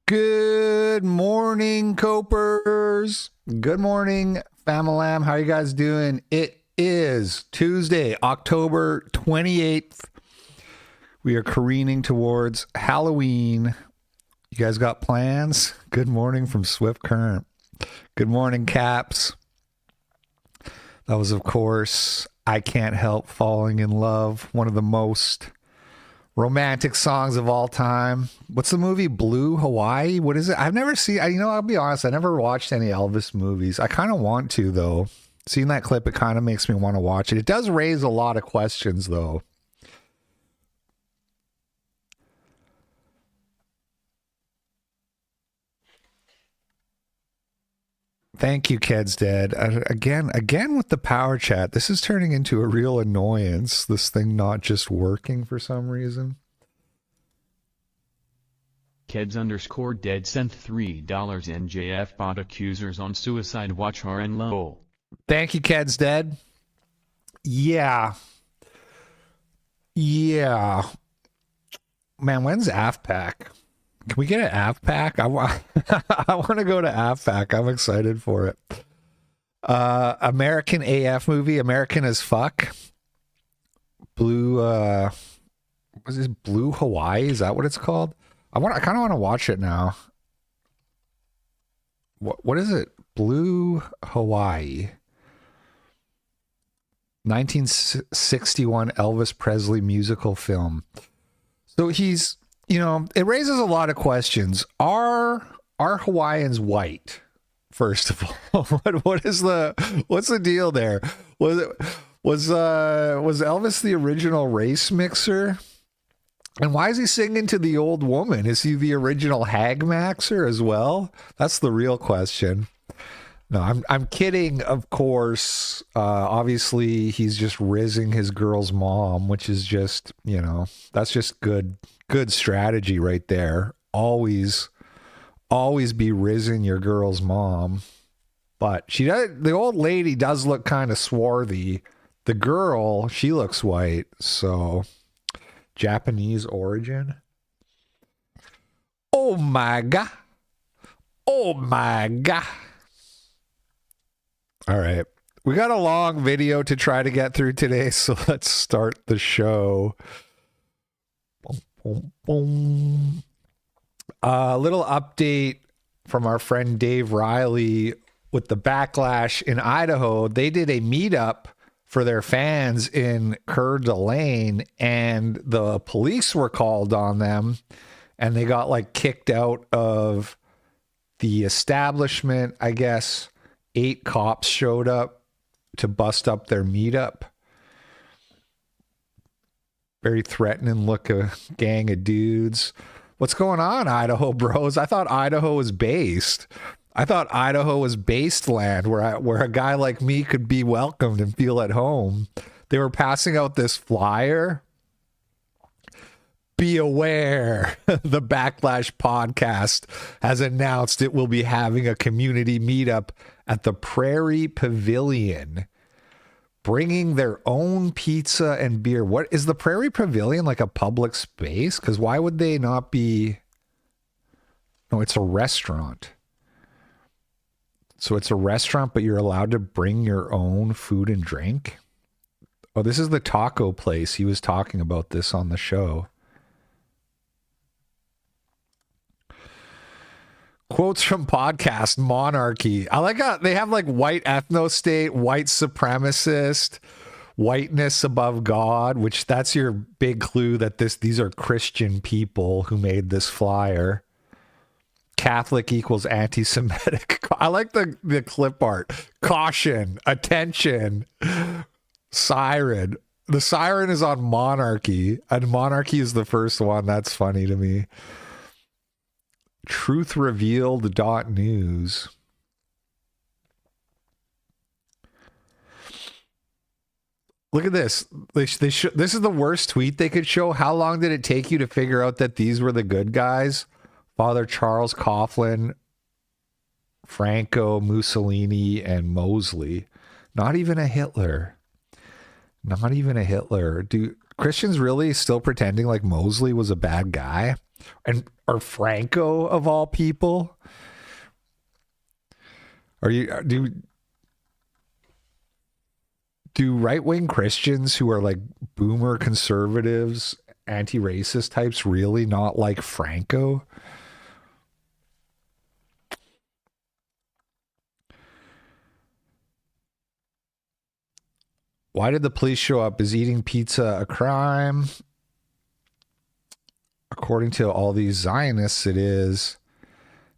Good morning, Copers. Good morning, Famalam. How are you guys doing? It is Tuesday, October 28th. We are careening towards Halloween. You guys got plans? Good morning from Swift Current. Good morning, Caps. That was, of course, I Can't Help Falling in Love, one of the most romantic songs of all time. What's the movie? Blue Hawaii? What is it? I've never seen, I'll be honest, I never watched any Elvis movies. I kind of want to, though. Seeing that clip, it kind of makes me want to watch it. It does raise a lot of questions, though. Thank you, Ked's Dead. Again with the power chat. This is turning into a real annoyance. This thing not just working for some reason. Keds_dead sent $3 NJF bot accusers on suicide watch RN lol. Thank you, Ked's Dead. Yeah. Man, when's AFPAC? Can we get an AFPAC? I want to go to AFPAC. I'm excited for it. American AF movie, American as Fuck. Blue, what's this? Blue Hawaii? Is that what it's called? I kind of want to watch it now. What is it? Blue Hawaii. 1961 Elvis Presley musical film. So he's, it raises a lot of questions. Are Hawaiians white? First of all, what's the deal there? Was Elvis the original race mixer? And why is he singing to the old woman? Is he the original hag maxer as well? That's the real question. No, I'm kidding, of course. Obviously, he's just rizzing his girl's mom, which is just, that's just good strategy right there. Always be rizzing your girl's mom. But the old lady does look kind of swarthy. The girl, she looks white, so Japanese origin. Oh my god. All right. We got a long video to try to get through today, so let's start the show. A little update from our friend Dave Riley with the backlash in Idaho. They did a meetup for their fans in Coeur d'Alene, and the police were called on them, and they got kicked out of the establishment, I guess. 8 cops showed up to bust up their meetup. Very threatening look, a gang of dudes. What's going on, Idaho bros? I thought Idaho was based. I thought Idaho was based land where a guy like me could be welcomed and feel at home. They were passing out this flyer. Be aware, the Backlash podcast has announced it will be having a community meetup at the Prairie Pavilion, bringing their own pizza and beer. What is the Prairie Pavilion, like a public space? Because why would they not be? No, it's a restaurant. So it's a restaurant, but you're allowed to bring your own food and drink. Oh, this is the taco place. He was talking about this on the show. Quotes from podcast Monarchy. I like how they have white ethnostate, white supremacist, whiteness above God, which that's your big clue that these are Christian people who made this flyer. Catholic equals anti-Semitic. I like the clip art. Caution, attention, siren. The siren is on Monarchy, and Monarchy is the first one. That's funny to me. Truthrevealed.news. Look at this. This is the worst tweet they could show. How long did it take you to figure out that these were the good guys? Father Charles Coughlin, Franco, Mussolini, and Mosley. Not even a Hitler. Do Christians really still pretending like Mosley was a bad guy? And or Franco of all people. Are you do right-wing Christians who are like boomer conservatives, anti-racist types really not like Franco? Why did the police show up? Is eating pizza a crime? According to all these Zionists, it is.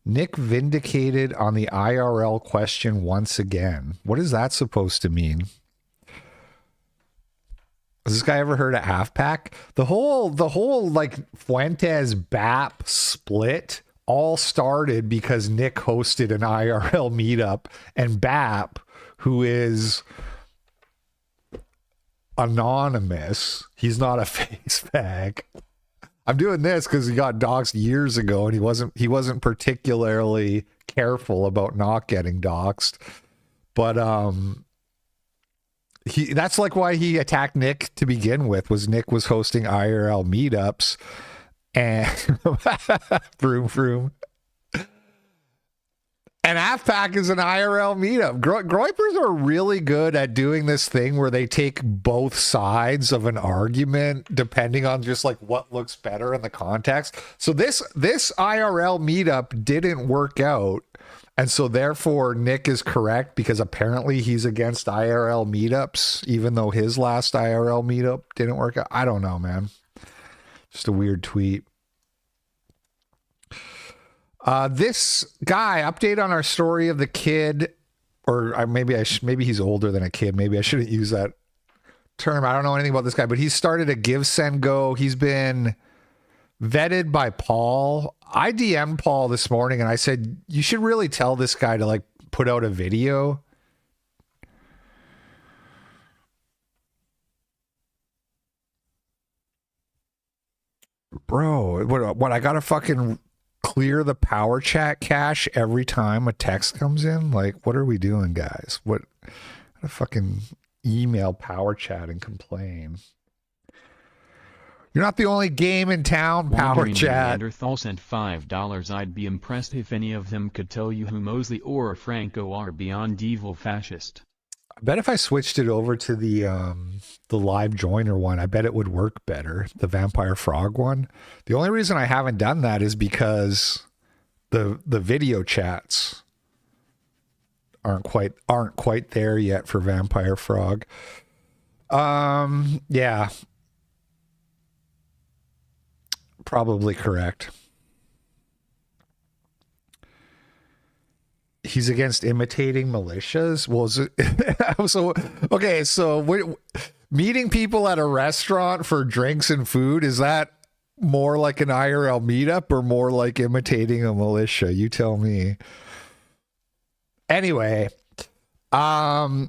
Nick vindicated on the IRL question once again. What is that supposed to mean? Has this guy ever heard of Half Pack? The whole like Fuentes BAP split all started because Nick hosted an IRL meetup, and BAP, who is anonymous, he's not a face pack. I'm doing this because he got doxxed years ago, and he wasn't particularly careful about not getting doxxed. But that's like why he attacked Nick to begin with. Was Nick was hosting IRL meetups, and vroom vroom. And Half Pack is an IRL meetup. Groypers are really good at doing this thing where they take both sides of an argument depending on just like what looks better in the context. So this IRL meetup didn't work out. And so therefore Nick is correct because apparently he's against IRL meetups, even though his last IRL meetup didn't work out. I don't know, man. Just a weird tweet. This guy, update on our story of the kid, or maybe he's older than a kid. Maybe I shouldn't use that term. I don't know anything about this guy, but he started a Give, Send, Go. He's been vetted by Paul. I DM'd Paul this morning and I said, you should really tell this guy to like put out a video. Bro, what I gotta fucking clear the power chat cache every time a text comes in? Like, what are we doing, guys? What a fucking email power chat and complain. You're not the only game in town, power chat. Neanderthal sent $5. I'd be impressed if any of them could tell you who Mosley or Franco are beyond evil fascist. I bet if I switched it over to the live joiner one, I bet it would work better. The Vampire Frog one. The only reason I haven't done that is because the video chats aren't quite there yet for Vampire Frog. Yeah. Probably correct. He's against imitating militias. Well, so meeting people at a restaurant for drinks and food, is that more like an IRL meetup or more like imitating a militia? You tell me. Anyway, I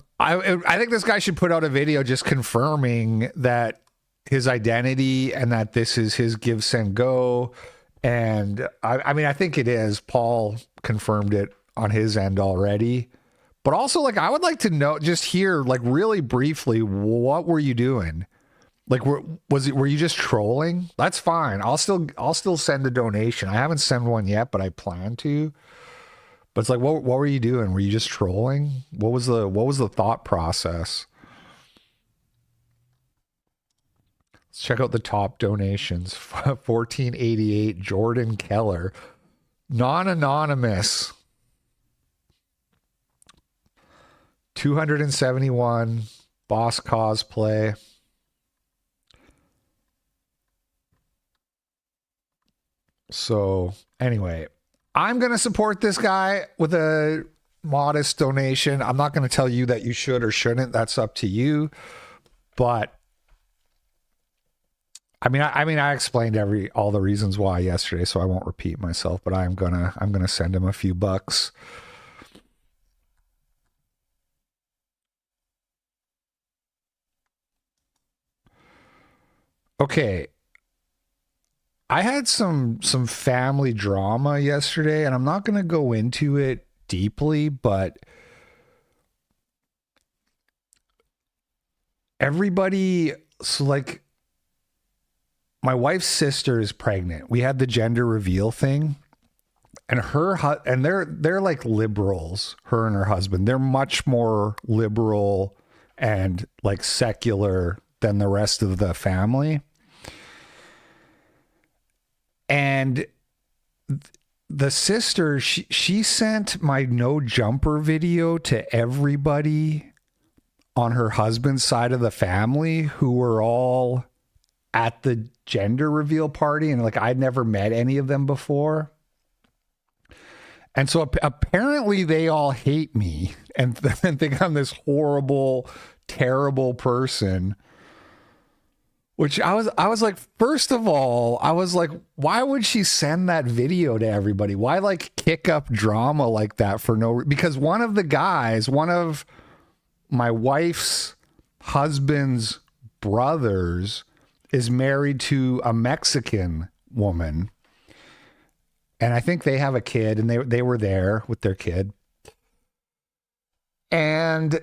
think this guy should put out a video just confirming that his identity and that this is his Give, Send, Go. And I mean, I think it is. Paul confirmed it on his end already. But also, like, I would like to know, just hear, like, really briefly, what were you doing? Like, were you just trolling? That's fine. I'll still send a donation. I haven't sent one yet, but I plan to. But it's like, what were you doing? Were you just trolling? What was the thought process? Let's check out the top donations. 1488, Jordan Keller. Non-anonymous. 271, Boss Cosplay. So anyway, I'm going to support this guy with a modest donation. I'm not going to tell you that you should or shouldn't. That's up to you. But I mean, I explained all the reasons why yesterday, so I won't repeat myself, but I'm going to send him a few bucks. Okay. I had some family drama yesterday, and I'm not going to go into it deeply, but everybody, so like my wife's sister is pregnant. We had the gender reveal thing, and they're like liberals, her and her husband. They're much more liberal and like secular than the rest of the family. And the sister, she sent my no jumper video to everybody on her husband's side of the family who were all at the gender reveal party. And like, I'd never met any of them before. And so apparently they all hate me and think I'm this horrible, terrible person. Which I was like, first of all, I was like, why would she send that video to everybody? Why like kick up drama like that for no reason? Because one of the guys, one of my wife's husband's brothers is married to a Mexican woman. And I think they have a kid, and they were there with their kid. And,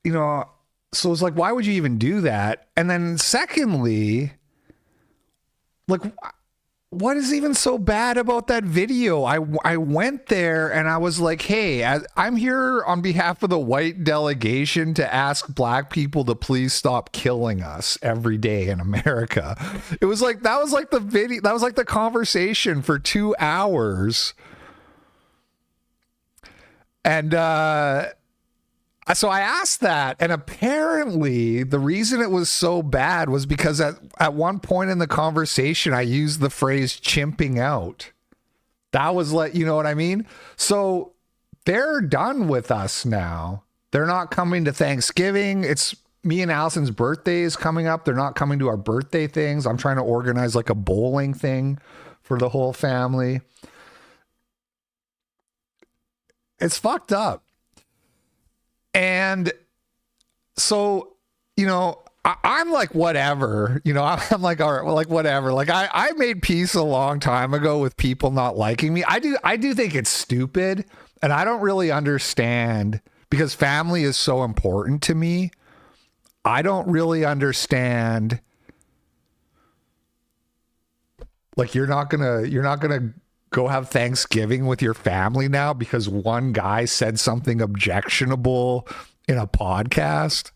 you know, so it's like, why would you even do that? And then secondly, like, what is even so bad about that video? I went there and I was like, hey, I'm here on behalf of the white delegation to ask black people to please stop killing us every day in America. It was like, that was like the video, that was like the conversation for 2 hours. And, so I asked that, and apparently the reason it was so bad was because at one point in the conversation, I used the phrase chimping out. That was like, you know what I mean? So they're done with us now. They're not coming to Thanksgiving. It's me and Allison's birthday is coming up. They're not coming to our birthday things. I'm trying to organize like a bowling thing for the whole family. It's fucked up. And so, you know, I'm like, whatever, you know, I'm like, all right, well, like, whatever. Like I made peace a long time ago with people not liking me. I do think it's stupid, and I don't really understand, because family is so important to me. I don't really understand. Like, you're not gonna go have Thanksgiving with your family now because one guy said something objectionable in a podcast.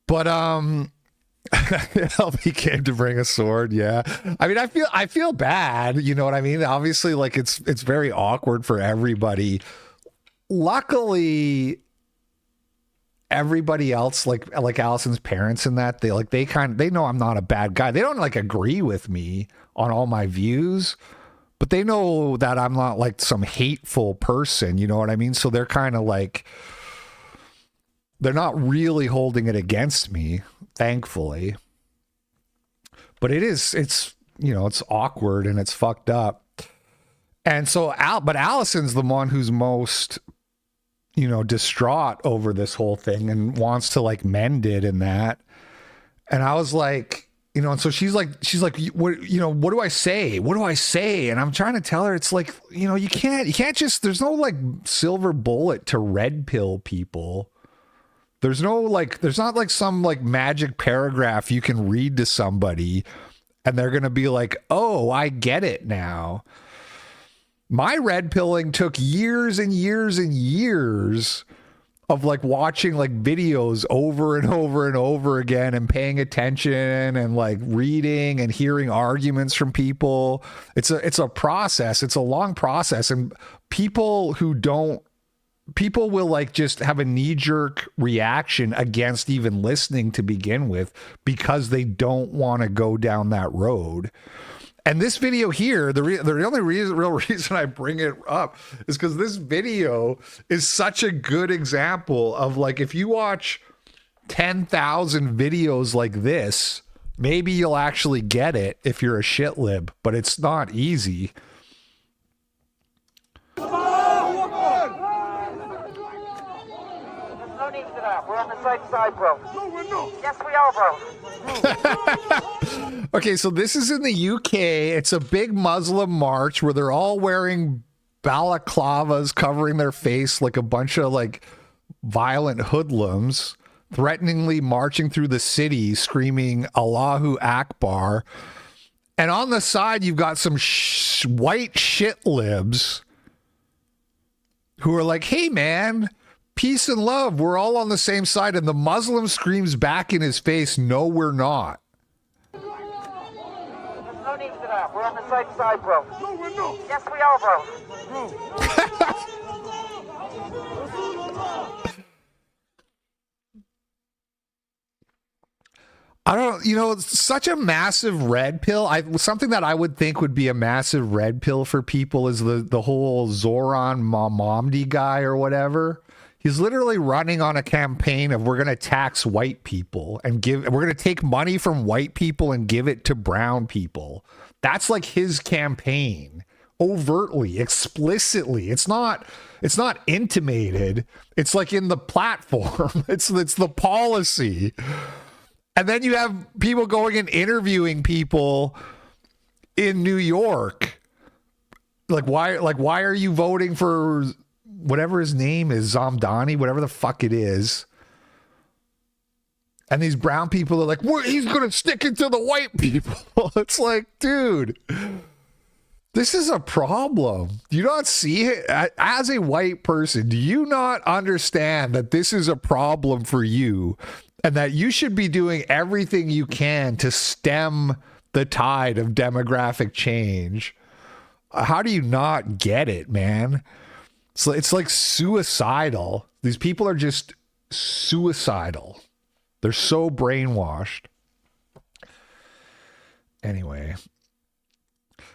But LB came to bring a sword. Yeah, I mean, I feel bad. You know what I mean? Obviously, like it's very awkward for everybody. Luckily, everybody else, like Allison's parents and that, they know I'm not a bad guy. They don't like agree with me on all my views, but they know that I'm not like some hateful person, you know what I mean? So they're kind of like, they're not really holding it against me, thankfully. But it's, you know, it's awkward and it's fucked up. And so but Allison's the one who's most, you know, distraught over this whole thing and wants to like mend it and that. And I was like, you know, and so she's like, what, you know, what do I say? What do I say? And I'm trying to tell her, it's like, you know, you can't just, there's no like silver bullet to red pill people. There's no like, there's not like some like magic paragraph you can read to somebody and they're going to be like, oh, I get it now. My red pilling took years and years and years of like watching like videos over and over and over again and paying attention and like reading and hearing arguments from people. It's a process. It's a long process. And people will like just have a knee-jerk reaction against even listening to begin with because they don't want to go down that road. And this video here, the only real reason I bring it up is because this video is such a good example of like, if you watch 10,000 videos like this, maybe you'll actually get it if you're a shit lib, but it's not easy. We're on the same side, bro. No, we're not. Yes, we are, bro. Okay, so this is in the UK. It's a big Muslim march where they're all wearing balaclavas covering their face like a bunch of like violent hoodlums. threateningly marching through the city screaming Allahu Akbar. And on the side, you've got some white shit libs who are like, hey, man, peace and love. We're all on the same side. And the Muslim screams back in his face, no, we're not. There's no need for that. We're on the same side, bro. No, we're not. Yes, we are, bro. I don't, it's such a massive red pill. Something that I would think would be a massive red pill for people is the whole Zoran Mamamdi guy or whatever. He's literally running on a campaign of we're going to tax white people and we're going to take money from white people and give it to brown people. That's like his campaign, overtly, explicitly. It's not intimated. It's like in the platform. It's the policy. And then you have people going and interviewing people in New York. Like why are you voting for whatever his name is, Zamdani, whatever the fuck it is? And these brown people are like, well, he's going to stick it to the white people. It's like, dude, this is a problem. Do you not see it? As a white person, do you not understand that this is a problem for you? And that you should be doing everything you can to stem the tide of demographic change. How do you not get it, man? So it's like suicidal. These people are just suicidal. They're so brainwashed. Anyway.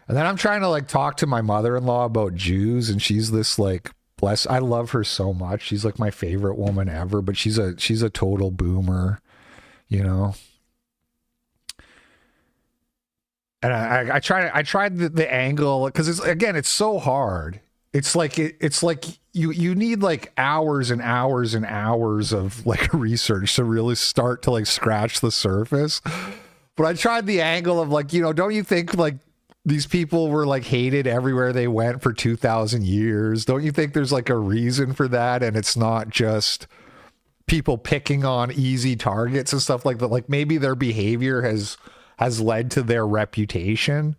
And then I'm trying to like talk to my mother-in-law about Jews, and she's this like, I love her so much. She's like my favorite woman ever, but she's a total boomer, And I tried the angle because it's so hard. It's like you need like hours and hours and hours of like research to really start to like scratch the surface. But I tried the angle of like, don't you think like these people were like hated everywhere they went for 2,000 years? Don't you think there's like a reason for that? And it's not just people picking on easy targets and stuff like that. Like maybe their behavior has led to their reputation.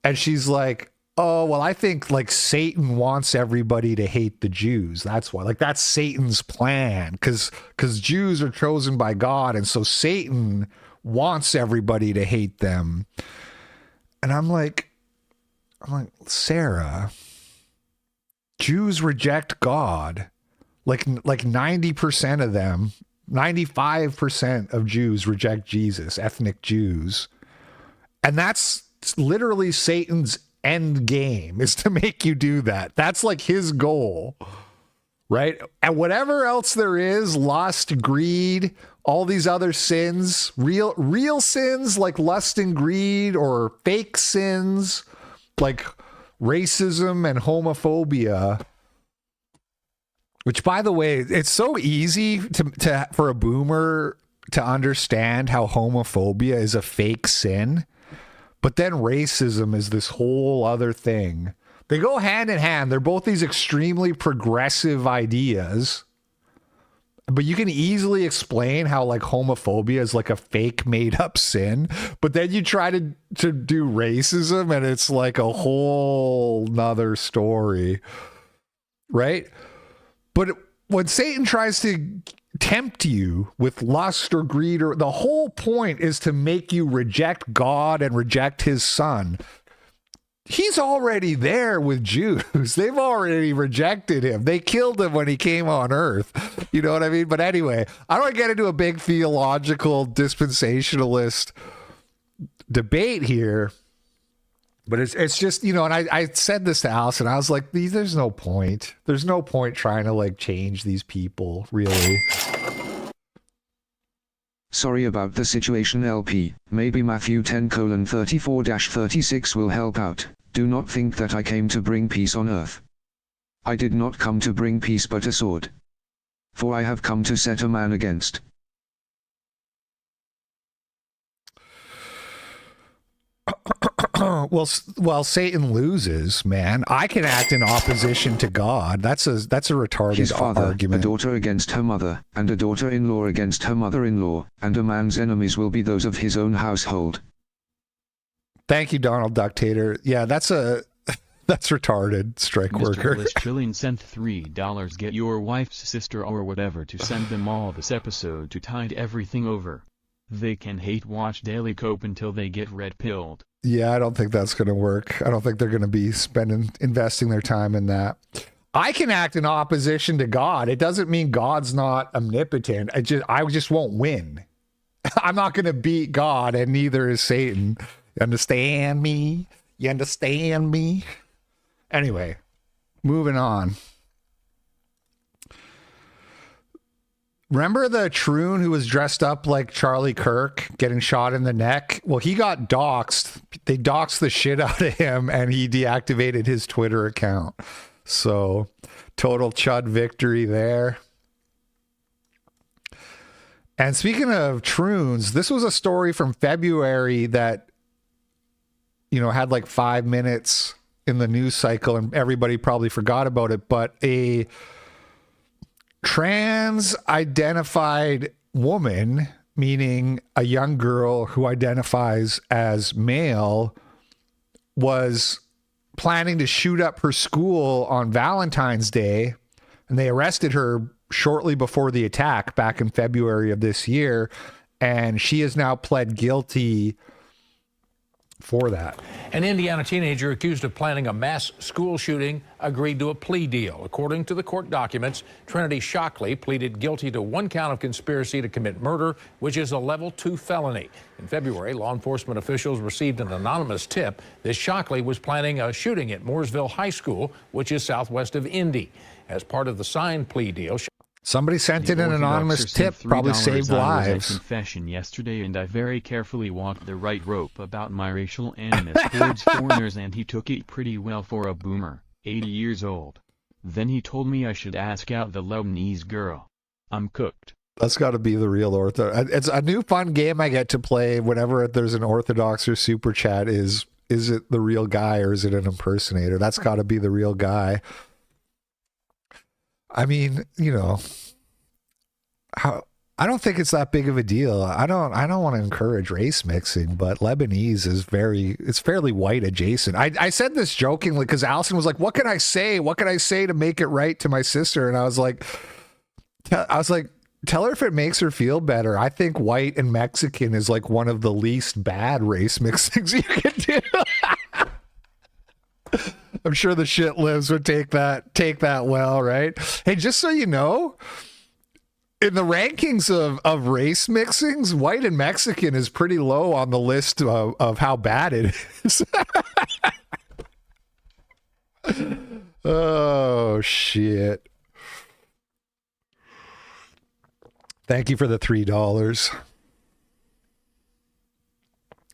And she's like, oh, well, I think like Satan wants everybody to hate the Jews. That's why, like, that's Satan's plan. Cause Jews are chosen by God. And so Satan wants everybody to hate them. And I'm like, Sarah, Jews reject God. Like 90% of them, 95% of Jews reject Jesus, ethnic Jews. And that's literally Satan's end game, is to make you do that. That's like his goal, right? And whatever else there is, lust, greed, all these other sins, real sins like lust and greed, or fake sins like racism and homophobia, which, by the way, it's so easy to for a boomer to understand how homophobia is a fake sin, but then racism is this whole other thing. They go hand in hand. They're both these extremely progressive ideas. But you can easily explain how like homophobia is like a fake made up sin. But then you try to do racism and it's like a whole nother story. Right? But when Satan tries to tempt you with lust or greed, or the whole point is to make you reject God and reject his son. He's already there with Jews. They've already rejected him. They killed him when he came on earth. You know what I mean? But anyway, I don't want to get into a big theological dispensationalist debate here. But it's just, and I said this to Allison. I was like, there's no point. There's no point trying to like change these people, really. Sorry about the situation, LP. Maybe Matthew 10:34-36 will help out. Do not think that I came to bring peace on earth. I did not come to bring peace but a sword. For I have come to set a man against. Well, Satan loses, man. I can act in opposition to God. That's a retarded His father, argument. a daughter against her mother, and a daughter-in-law against her mother-in-law, and a man's enemies will be those of his own household. Thank you, Donald Ductator. Yeah, that's retarded, strike Mr. worker. Bliss Trillion sent $3. Get your wife's sister or whatever to send them all this episode to tide everything over. They can hate watch Daily Cope until they get red-pilled. Yeah, I don't think that's going to work. I don't think they're going to be investing their time in that. I can act in opposition to God. It doesn't mean God's not omnipotent. I just won't win. I'm not going to beat God, and neither is Satan. You understand me? You understand me? Anyway, moving on. Remember the troon who was dressed up like Charlie Kirk getting shot in the neck? Well, he got doxxed. They doxxed the shit out of him, and he deactivated his Twitter account. So, total chud victory there. And speaking of troons, this was a story from February that, had like 5 minutes in the news cycle, and everybody probably forgot about it, but a trans-identified woman, meaning a young girl who identifies as male, was planning to shoot up her school on Valentine's Day, and they arrested her shortly before the attack back in February of this year, and she has now pled guilty for that. An Indiana teenager accused of planning a mass school shooting agreed to a plea deal. According to the court documents, Trinity Shockley pleaded guilty to 1 count of conspiracy to commit murder, which is a level 2 felony. In February, law enforcement officials received an anonymous tip that Shockley was planning a shooting at Mooresville High School, which is southwest of Indy. As part of the signed plea deal, somebody sent in an anonymous tip, probably saved lives. I was at confession yesterday, and I very carefully walked the right rope about my racial animus towards foreigners, and he took it pretty well for a boomer, 80 years old. Then he told me I should ask out the Lebanese girl. I'm cooked. That's got to be the real Orthodox. It's a new fun game I get to play whenever there's an Orthodox or super chat. Is it the real guy or is it an impersonator? That's got to be the real guy. I mean, I don't think it's that big of a deal. I don't want to encourage race mixing, but Lebanese is it's fairly white adjacent. I said this jokingly because Allison was like, "What can I say? What can I say to make it right to my sister?" And I was like, tell her if it makes her feel better. I think white and Mexican is like one of the least bad race mixings you can do. I'm sure the shit lives would take that well, right? Hey, just so you know, in the rankings of race mixings, white and Mexican is pretty low on the list of how bad it is. Oh, shit. Thank you for the $3.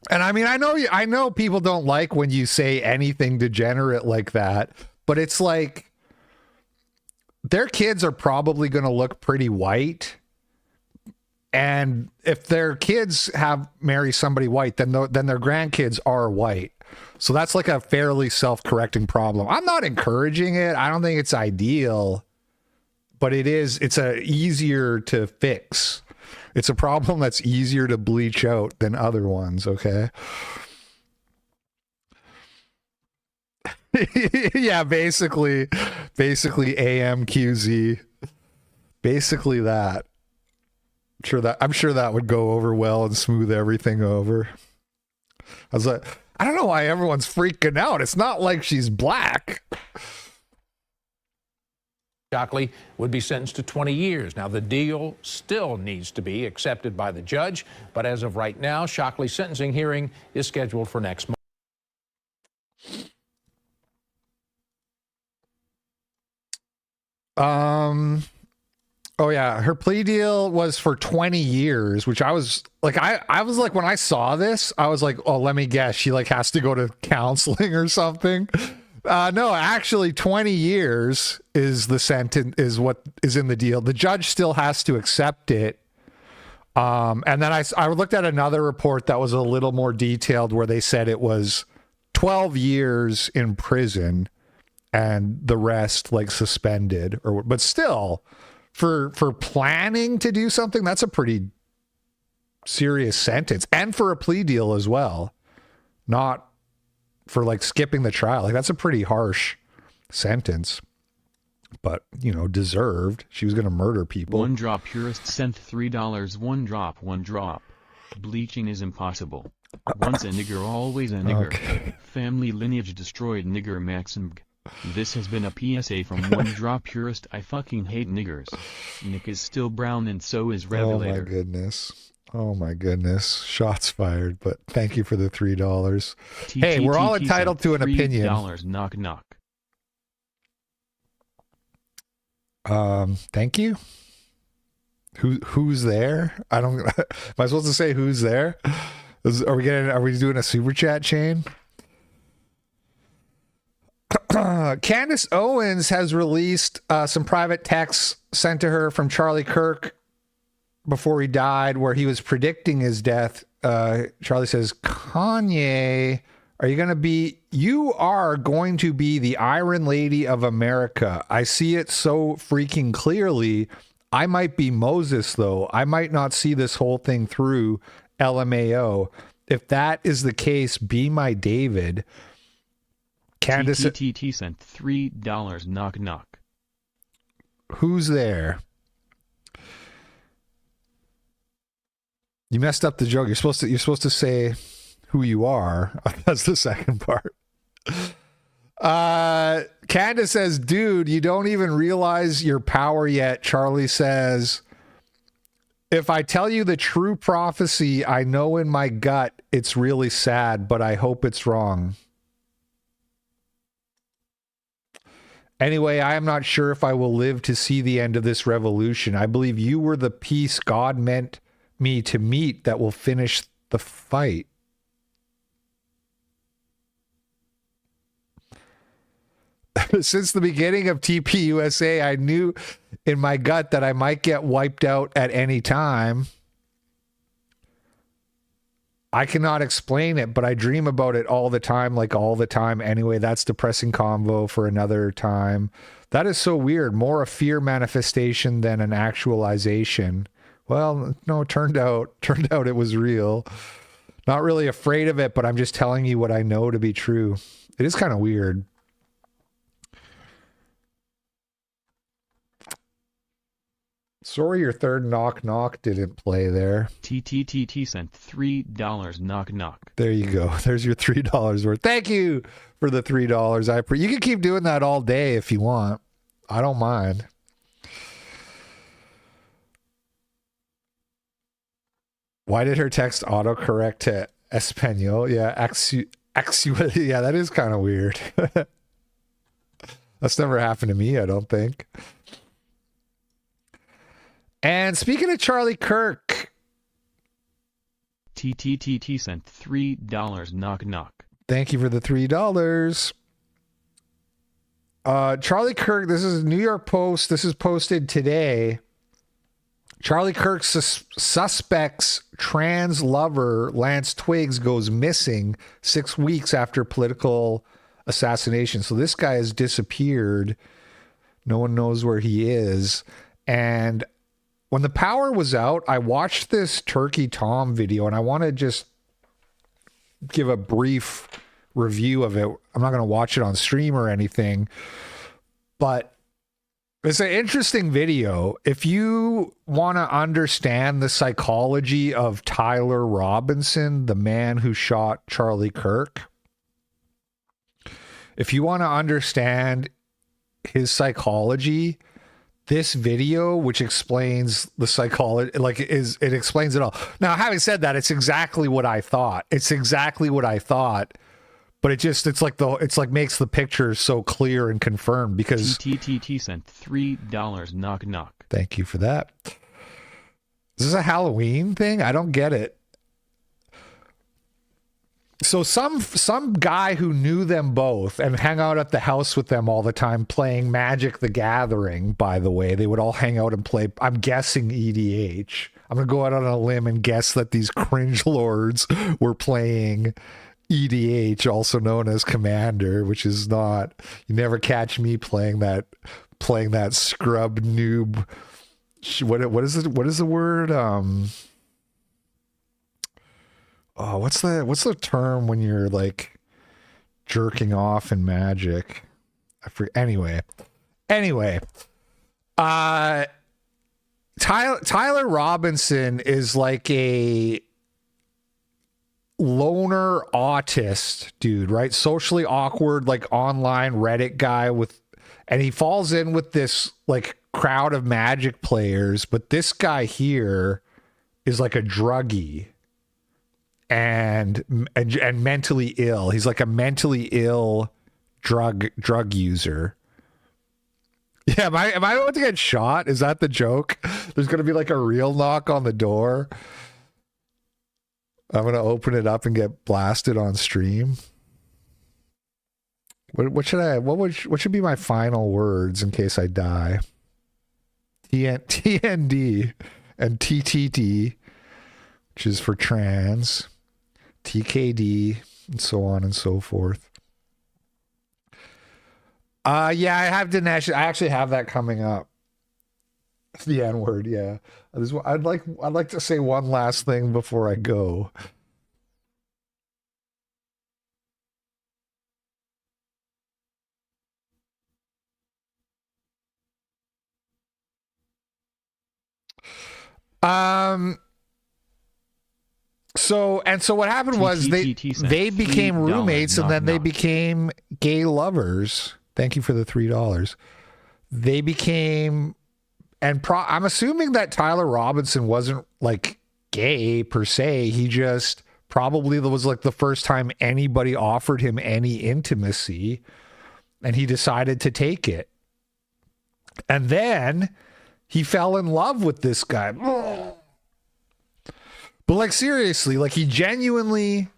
And I mean, I know people don't like when you say anything degenerate like that, but it's like their kids are probably going to look pretty white. And if their kids marry somebody white, then their grandkids are white. So that's like a fairly self-correcting problem. I'm not encouraging it. I don't think it's ideal, but it's easier to fix. It's a problem that's easier to bleach out than other ones, okay? Yeah, basically AMQZ. Basically that. I'm sure that would go over well and smooth everything over. I was like, I don't know why everyone's freaking out. It's not like she's black. Shockley would be sentenced to 20 years. Now, the deal still needs to be accepted by the judge, but as of right now, Shockley's sentencing hearing is scheduled for next month. Oh yeah, her plea deal was for 20 years, which I was like, I was like, when I saw this, I was like, oh, let me guess, she like has to go to counseling or something. No, actually 20 years is the sentence, is what is in the deal. The judge still has to accept it. And then I looked at another report that was a little more detailed where they said it was 12 years in prison and the rest like suspended, but still for planning to do something, that's a pretty serious sentence, and for a plea deal as well, not for like skipping the trial. Like that's a pretty harsh sentence, but you know, deserved. She was going to murder people. One Drop Purist sent $3. One drop. Bleaching is impossible. Once a nigger, always a nigger. Okay. Family lineage destroyed, nigger maxim. This has been a PSA from One Drop Purist. I fucking hate niggers. Nick is still brown and so is Revelator. Oh my goodness. Shots fired, but thank you for the $3. Hey, we're all entitled to an opinion. $3 knock knock. Thank you. Who's there? I don't. Am I supposed to say who's there? Are we doing a super chat chain? Candace Owens has released some private texts sent to her from Charlie Kirk before he died, where he was predicting his death. Charlie says, Kanye, you are going to be the Iron Lady of America. I see it so freaking clearly. I might be Moses, though. I might not see this whole thing through. LMAO. If that is the case, be my David. Candace TTT sent $3 knock knock. Who's there? You messed up the joke. You're supposed to say who you are. That's the second part. Candace says, dude, you don't even realize your power yet. Charlie says, if I tell you the true prophecy, I know in my gut it's really sad, but I hope it's wrong. Anyway, I am not sure if I will live to see the end of this revolution. I believe you were the peace God meant me to meet that will finish the fight. Since the beginning of TPUSA, I knew in my gut that I might get wiped out at any time. I cannot explain it, but I dream about it all the time, like all the time. Anyway, that's depressing convo for another time. That is so weird. More a fear manifestation than an actualization. Well, no, it turned out it was real. Not really afraid of it, but I'm just telling you what I know to be true. It is kind of weird. Sorry your third knock knock didn't play there. TTTT sent $3 knock knock. There you go. There's your $3 worth. Thank you for the $3. You can keep doing that all day if you want. I don't mind. Why did her text autocorrect to Espanol? Yeah, actually, yeah, that is kind of weird. That's never happened to me, I don't think. And speaking of Charlie Kirk, TTTT sent $3 knock knock. Thank you for the $3. Charlie Kirk, this is New York Post. This is posted today. Charlie Kirk's suspect's trans lover, Lance Twiggs, goes missing 6 weeks after political assassination. So this guy has disappeared. No one knows where he is. And when the power was out, I watched this Turkey Tom video, and I want to just give a brief review of it. I'm not going to watch it on stream or anything, but it's an interesting video. If you want to understand the psychology of Tyler Robinson, the man who shot Charlie Kirk, if you want to understand his psychology, this video, which explains the psychology, it explains it all. Now, having said that, it's exactly what I thought. But it's like makes the picture so clear and confirmed because TTT sent $3 knock knock. Thank you for that. Is this a Halloween thing? I don't get it. So some guy who knew them both and hang out at the house with them all the time playing Magic the Gathering, by the way, they would all hang out and play, I'm guessing EDH. I'm going to go out on a limb and guess that these cringe lords were playing EDH, also known as Commander, which is not, you never catch me playing that scrub noob. What is it? What is the word? What's the term when you're like jerking off in Magic? Anyway. Tyler Robinson is like a loner autist dude, right? Socially awkward, like online Reddit guy and he falls in with this like crowd of Magic players, but this guy here is like a druggie and mentally ill. He's like a mentally ill drug user. Yeah, am I about to get shot? Is that the joke? There's going to be like a real knock on the door. I'm going to open it up and get blasted on stream. What should be my final words in case I die? TND and TTT, which is for trans, TKD, and so on and so forth. Yeah, I have Dinesh. I actually have that coming up. The N word, yeah. I'd like to say one last thing before I go. So what happened was they became roommates and then they became gay lovers. Thank you for the $3. They became, and I'm assuming that Tyler Robinson wasn't like gay per se. He just probably was like the first time anybody offered him any intimacy, and he decided to take it. And then he fell in love with this guy. But like seriously, like he genuinely,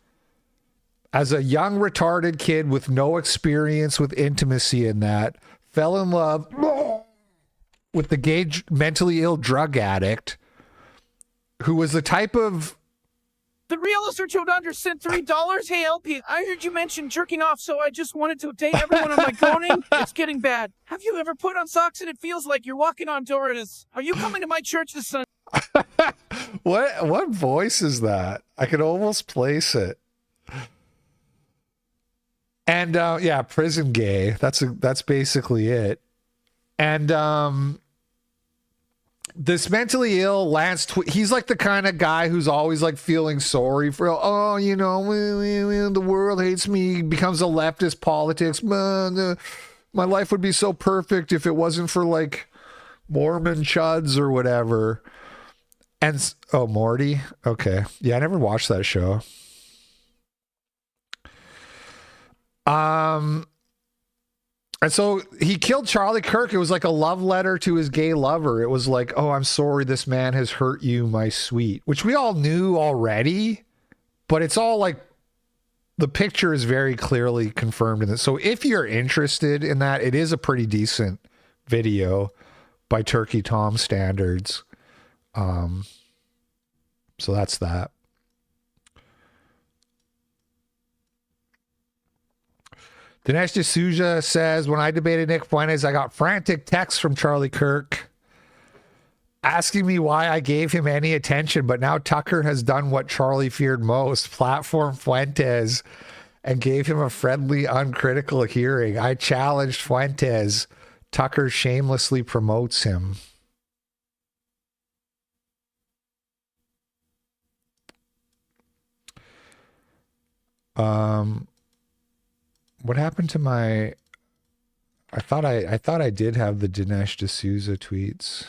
as a young retarded kid with no experience with intimacy in that, fell in love with the gay mentally ill drug addict who was the type of... The realtor told under sent $3. Hey LP, I heard you mention jerking off, so I just wanted to update everyone on my groaning. It's getting bad. Have you ever put on socks and it feels like you're walking on Doris? Are you coming to my church this Sunday? What voice is that? I could almost place it. And yeah, prison gay. That's basically it. And this mentally ill Lance, he's like the kind of guy who's always like feeling sorry for, the world hates me, becomes a leftist politics. My life would be so perfect if it wasn't for like Mormon chuds or whatever. And Morty. Okay. Yeah, I never watched that show. And so he killed Charlie Kirk. It was like a love letter to his gay lover. It was like, oh, I'm sorry this man has hurt you, my sweet, which we all knew already, but it's all like the picture is very clearly confirmed in it. So if you're interested in that, it is a pretty decent video by Turkey Tom standards. So that's that. Dinesh D'Souza says, when I debated Nick Fuentes, I got frantic texts from Charlie Kirk asking me why I gave him any attention, but now Tucker has done what Charlie feared most, platform Fuentes, and gave him a friendly, uncritical hearing. I challenged Fuentes. Tucker shamelessly promotes him. What happened to my... I thought I did have the Dinesh D'Souza tweets.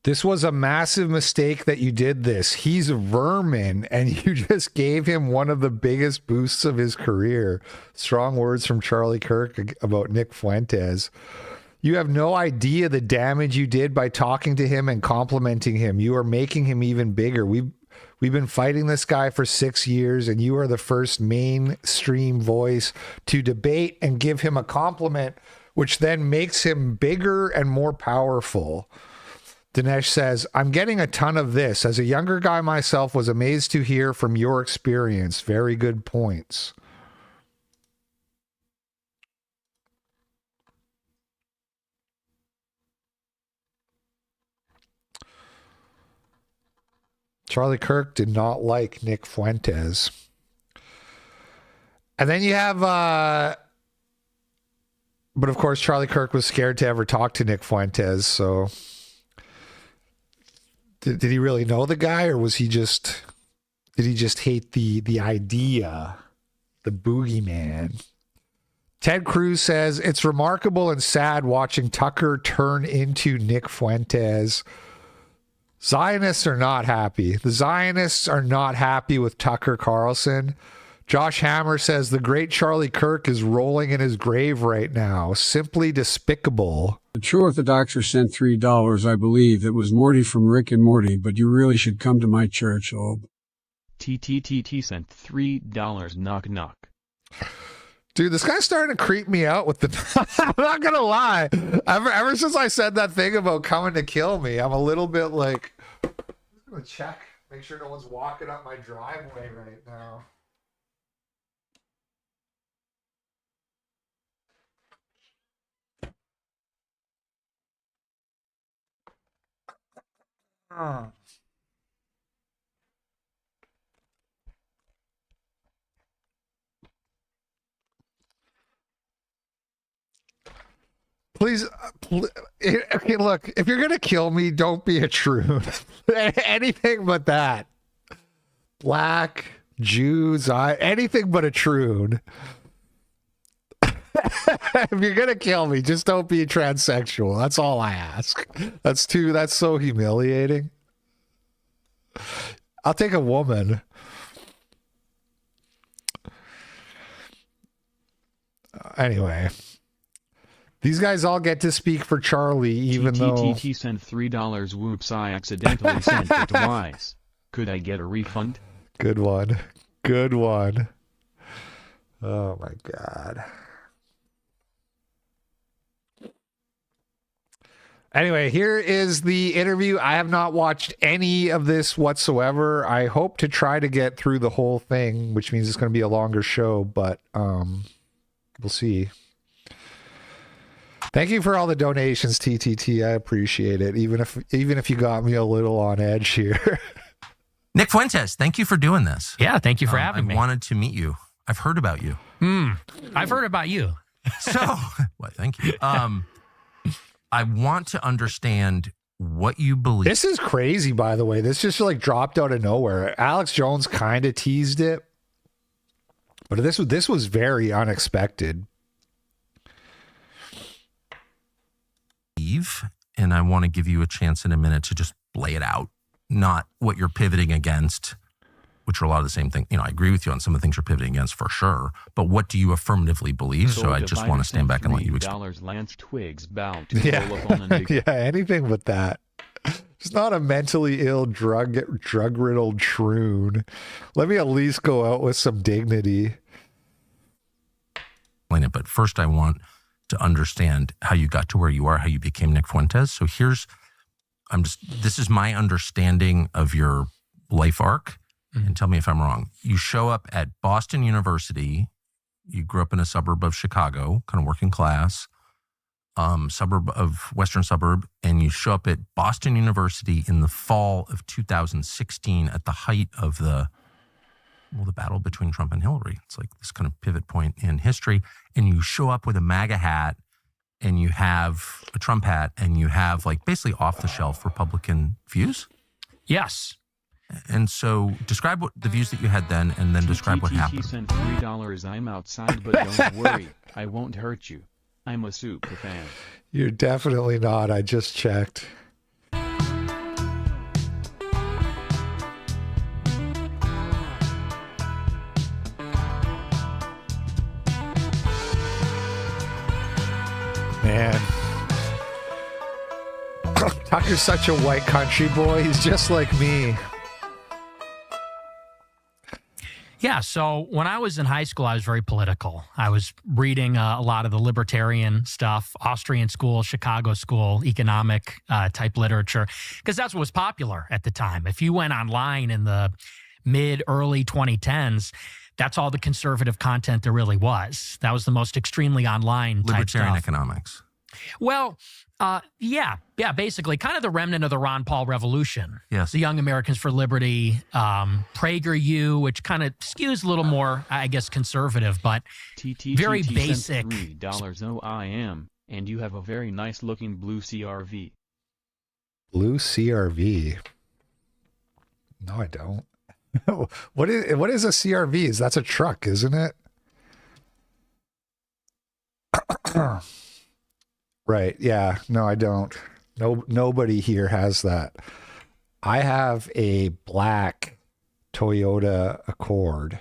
This was a massive mistake that you did this. He's vermin, and you just gave him one of the biggest boosts of his career. Strong words from Charlie Kirk about Nick Fuentes. You have no idea the damage you did by talking to him and complimenting him. You are making him even bigger. We've been fighting this guy for 6 years, and you are the first mainstream voice to debate and give him a compliment, which then makes him bigger and more powerful. Dinesh says, I'm getting a ton of this. As a younger guy myself, was amazed to hear from your experience. Very good points. Charlie Kirk did not like Nick Fuentes. And then you have, but of course, Charlie Kirk was scared to ever talk to Nick Fuentes. So did he really know the guy, or did he just hate the idea, the boogeyman? Ted Cruz says, it's remarkable and sad watching Tucker turn into Nick Fuentes. Zionists are not happy. The Zionists are not happy with Tucker Carlson. Josh Hammer says the great Charlie Kirk is rolling in his grave right now. Simply despicable. The True Orthodoxer sent $3, I believe. It was Morty from Rick and Morty, but you really should come to my church, Ob. TTTT sent $3 knock knock. Dude, this guy's starting to creep me out with the... I'm not going to lie. Ever since I said that thing about coming to kill me, I'm a little bit like... I'm going to check. Make sure no one's walking up my driveway right now. Please, okay, look, if you're going to kill me, don't be a troon. Anything but that. Black, Jews, anything but a troon. If you're going to kill me, just don't be transsexual. That's all I ask. That's so humiliating. I'll take a woman. Anyway. These guys all get to speak for Charlie, even though... TTT sent $3. Whoops, I accidentally sent it twice. Could I get a refund? Good one. Good one. Oh, my God. Anyway, here is the interview. I have not watched any of this whatsoever. I hope to try to get through the whole thing, which means it's going to be a longer show, but we'll see. Thank you for all the donations, TTT. I appreciate it. Even if you got me a little on edge here. Nick Fuentes, thank you for doing this. Yeah, thank you for having me. I wanted to meet you. I've heard about you. I've heard about you. So, well, thank you. I want to understand what you believe. This is crazy, by the way. This just like dropped out of nowhere. Alex Jones kind of teased it, but this was very unexpected. And I want to give you a chance in a minute to just lay it out, not what you're pivoting against, which are a lot of the same thing. You know, I agree with you on some of the things you're pivoting against for sure, but what do you affirmatively believe? So I just want to stand back and let you explain. Lance Twiggs bound to yeah, anything but that. It's not a mentally ill, drug-riddled troon. Let me at least go out with some dignity. But first I want to understand how you got to where you are, how you became Nick Fuentes. So this is my understanding of your life arc, and tell me if I'm wrong. You show up at Boston University. You grew up in a suburb of Chicago, kind of working class, western suburb, and you show up at Boston University in the fall of 2016 at the height of the battle between Trump and Hillary. It's like this kind of pivot point in history. And you show up with a MAGA hat, and you have a Trump hat, and you have like basically off-the-shelf Republican views. Yes. And so describe what the views that you had then, and then describe what happened. He sent $3. I'm outside, but don't worry. I won't hurt you. I'm a super fan. You're definitely not. I just checked. Man. Tucker's such a white country boy. He's just like me. Yeah, so when I was in high school, I was very political. I was reading a lot of the libertarian stuff, Austrian school, Chicago school, economic type literature, because that's what was popular at the time. If you went online in the early 2010s, that's all the conservative content there really was. That was the most extremely online type Libertarian stuff. economics. Well, yeah, basically kind of the remnant of the Ron Paul revolution. Yes. The Young Americans for Liberty, PragerU, which kind of skews a little more, I guess, conservative, but very basic. $3 OIM, and you have a very nice looking blue CRV. Blue CRV. No, I don't. What is a CRV? That's a truck, isn't it? Right. Yeah. No, I don't. Nobody here has that. I have a black Toyota Accord.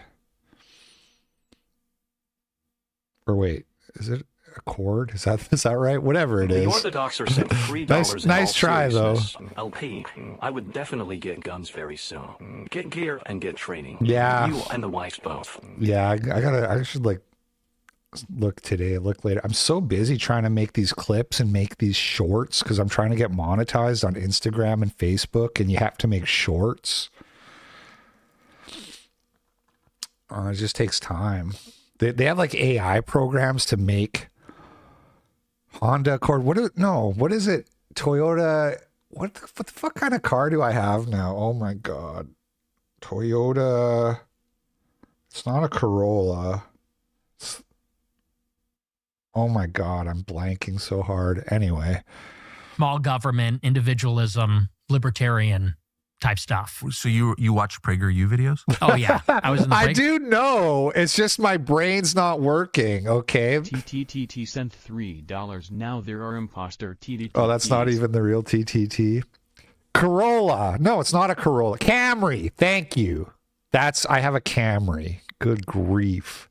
Or wait, is it Accord? Is that right? Whatever it is. The Orthodox are sent $3 Nice try, though. LP, I would definitely get guns very soon. Get gear and get training. Yeah. You and the wife both. Yeah, I should look later. I'm so busy trying to make these clips and make these shorts because I'm trying to get monetized on Instagram and Facebook, and you have to make shorts. It just takes time. They have like AI programs to make Honda Accord. What is it? Toyota. What the fuck kind of car do I have now? Oh my God. Toyota. It's not a Corolla. Oh my God, I'm blanking so hard. Anyway. Small government, individualism, libertarian type stuff. So you watch PragerU videos? Oh yeah, I was in the I do know. It's just my brain's not working. Okay. TTT sent $3. Now there are imposter TTT. Oh, that's not even the real TTT. Corolla. No, it's not a Corolla. Camry. Thank you. I have a Camry. Good grief.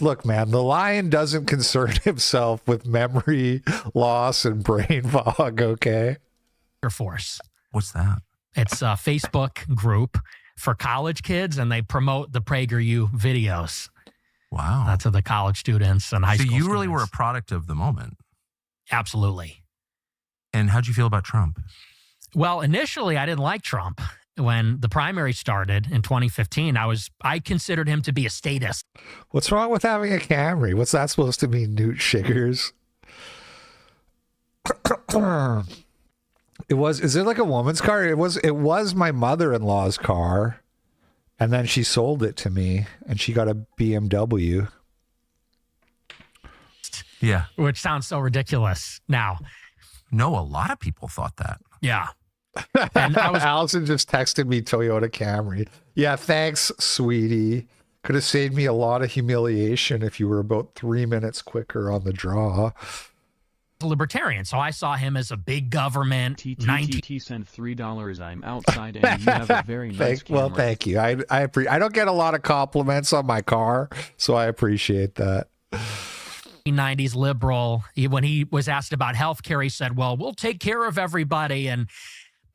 Look, man, the lion doesn't concern himself with memory loss and brain fog, okay? Air Force. What's that? It's a Facebook group for college kids, and they promote the PragerU videos. Wow. To the college students and high school students. So you really were a product of the moment. Absolutely. And how'd you feel about Trump? Well, initially, I didn't like Trump. When the primary started in 2015, I considered him to be a statist. What's wrong with having a Camry? What's that supposed to mean, Newt Shiggers? Is it like a woman's car? It was my mother-in-law's car, and then she sold it to me, and she got a BMW. Yeah. Which sounds so ridiculous now. No, a lot of people thought that. Yeah. And Allison just texted me Toyota Camry. Yeah, thanks, sweetie. Could have saved me a lot of humiliation if you were about 3 minutes quicker on the draw. Libertarian, so I saw him as a big government. TTT sent $3. I'm outside, and you have a very nice camera. Well, thank you. I don't get a lot of compliments on my car, so I appreciate that. 90s liberal. When he was asked about healthcare, he said, "Well, we'll take care of everybody." And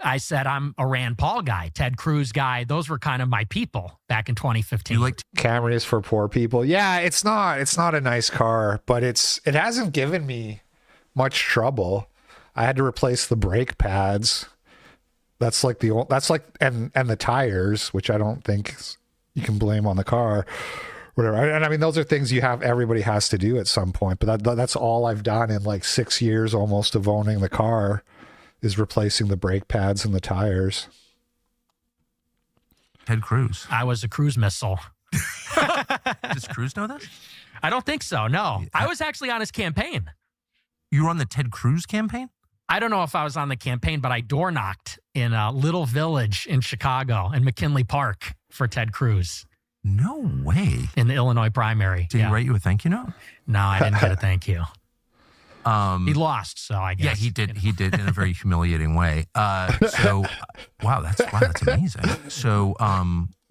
I said, I'm a Rand Paul guy, Ted Cruz guy. Those were kind of my people back in 2015. You liked Camrys for poor people. Yeah, it's not a nice car, but it hasn't given me much trouble. I had to replace the brake pads. And the tires, which I don't think you can blame on the car. Whatever. And I mean, those are things everybody has to do at some point, but that's all I've done in like 6 years almost of owning the car. Is replacing the brake pads and the tires. Ted Cruz. I was a cruise missile. Does Cruz know this? I don't think so, no. I was actually on his campaign. You were on the Ted Cruz campaign? I don't know if I was on the campaign, but I door knocked in a little village in Chicago, in McKinley Park, for Ted Cruz. No way. In the Illinois primary. Did he write you a thank you note? No, I didn't get a thank you. He lost, so I guess. Yeah, he did. He did in a very humiliating way. Wow, that's amazing. So,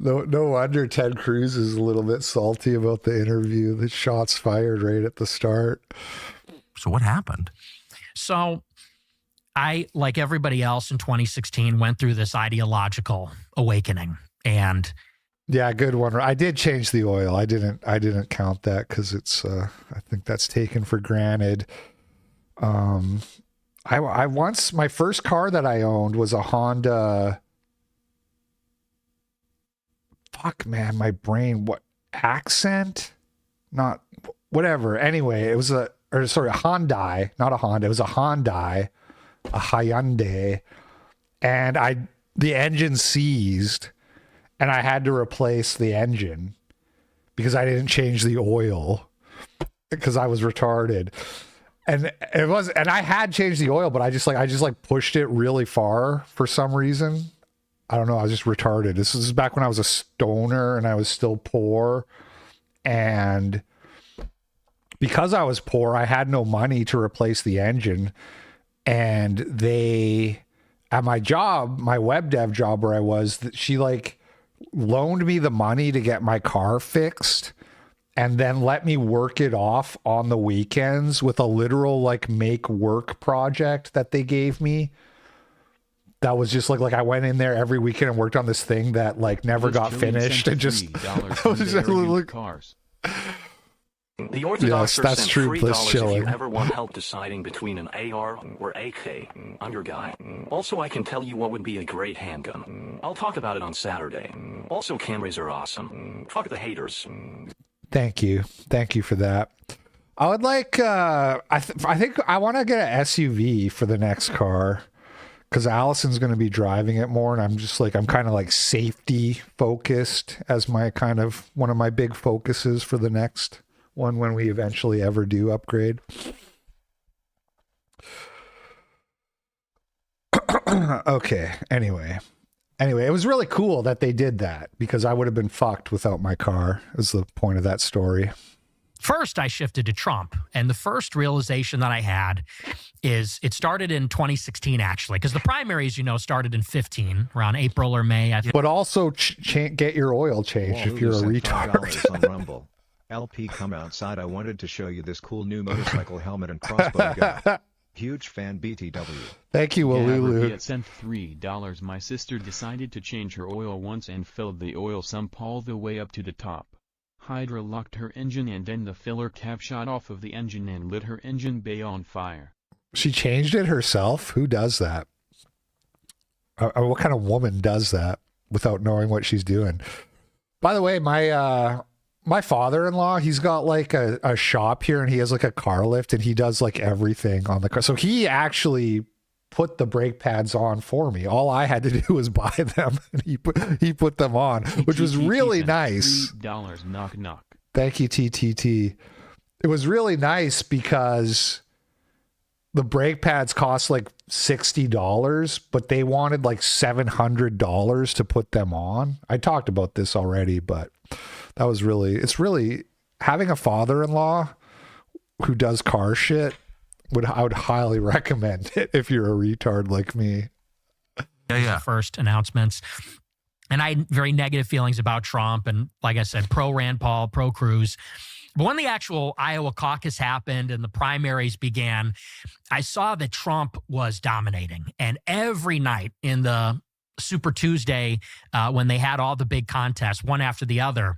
no wonder Ted Cruz is a little bit salty about the interview. The shots fired right at the start. So what happened? So, I, like everybody else in 2016, went through this ideological awakening, and Yeah, good one. I did change the oil. I didn't count that because it's I think that's taken for granted. I once, my first car that I owned was a Honda. Fuck, man, my brain. What accent? Not whatever. Anyway, it was a Hyundai, not a Honda. It was a Hyundai, a Hyundai, and the engine seized, and I had to replace the engine because I didn't change the oil because I was retarded. And I had changed the oil, but I just pushed it really far for some reason. I don't know. I was just retarded. This is back when I was a stoner and I was still poor. And because I was poor, I had no money to replace the engine. And at my job, my web dev job where I was, she loaned me the money to get my car fixed and then let me work it off on the weekends with a literal make work project that they gave me. That was just like I went in there every weekend and worked on this thing that never got finished and just cars. The Orthodox that's sent true, Bliss $3 if chilling. you ever want help deciding between an AR or AK on your guy. Also, I can tell you what would be a great handgun. I'll talk about it on Saturday. Also, Camrys are awesome. Fuck the haters. Thank you for that. I would I think I want to get an SUV for the next car because Allison's going to be driving it more, and I'm just I'm kind of safety focused as my kind of one of my big focuses for the next one when we eventually ever do upgrade. Okay. Anyway, it was really cool that they did that because I would have been fucked without my car, is the point of that story. First, I shifted to Trump. And the first realization that I had is it started in 2016, actually, because the primaries, started in 15, around April or May. But also get your oil changed if you're a retard. On Rumble. LP, come outside. I wanted to show you this cool new motorcycle helmet and crossbow gun. Huge fan, BTW. Thank you, Walulu. It sent $3. My sister decided to change her oil once and filled the oil sump all the way up to the top. Hydra locked her engine and then the filler cap shot off of the engine and lit her engine bay on fire. She changed it herself? Who does that? What kind of woman does that without knowing what she's doing? By the way, my father-in-law, he's got a shop here and he has a car lift and he does everything on the car. So he actually put the brake pads on for me. All I had to do was buy them and he put them on, which was really nice. $3 knock knock. Thank you, TTT. It was really nice because the brake pads cost $60, but they wanted $700 to put them on. I talked about this already, but that was it's really having a father-in-law who does car shit. I would highly recommend it if you're a retard like me. Yeah. First announcements. And I had very negative feelings about Trump. And like I said, pro Rand Paul, pro Cruz. But when the actual Iowa caucus happened and the primaries began, I saw that Trump was dominating. And every night in the Super Tuesday, when they had all the big contests, one after the other,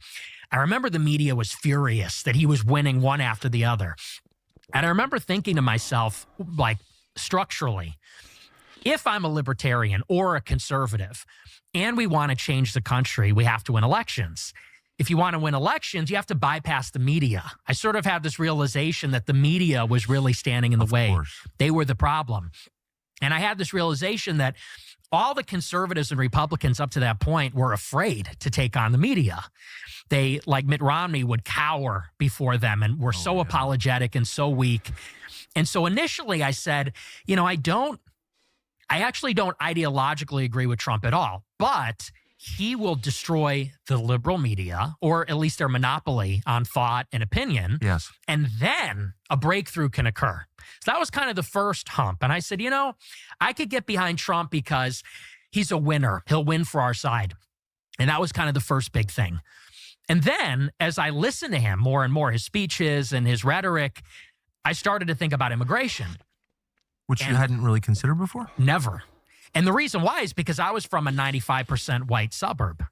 I remember the media was furious that he was winning one after the other. And I remember thinking to myself, structurally, if I'm a libertarian or a conservative and we want to change the country, we have to win elections. If you want to win elections, you have to bypass the media. I sort of had this realization that the media was really standing in the way. They were the problem. And I had this realization that all the conservatives and Republicans up to that point were afraid to take on the media. They, like Mitt Romney, would cower before them and were so apologetic and so weak. And so initially I said, I actually don't ideologically agree with Trump at all, but he will destroy the liberal media, or at least their monopoly on thought and opinion. Yes. And then a breakthrough can occur. So that was kind of the first hump. And I said, I could get behind Trump because he's a winner. He'll win for our side. And that was kind of the first big thing. And then as I listened to him more and more, his speeches and his rhetoric, I started to think about immigration. Which you hadn't really considered before? Never. And the reason why is because I was from a 95% white suburb.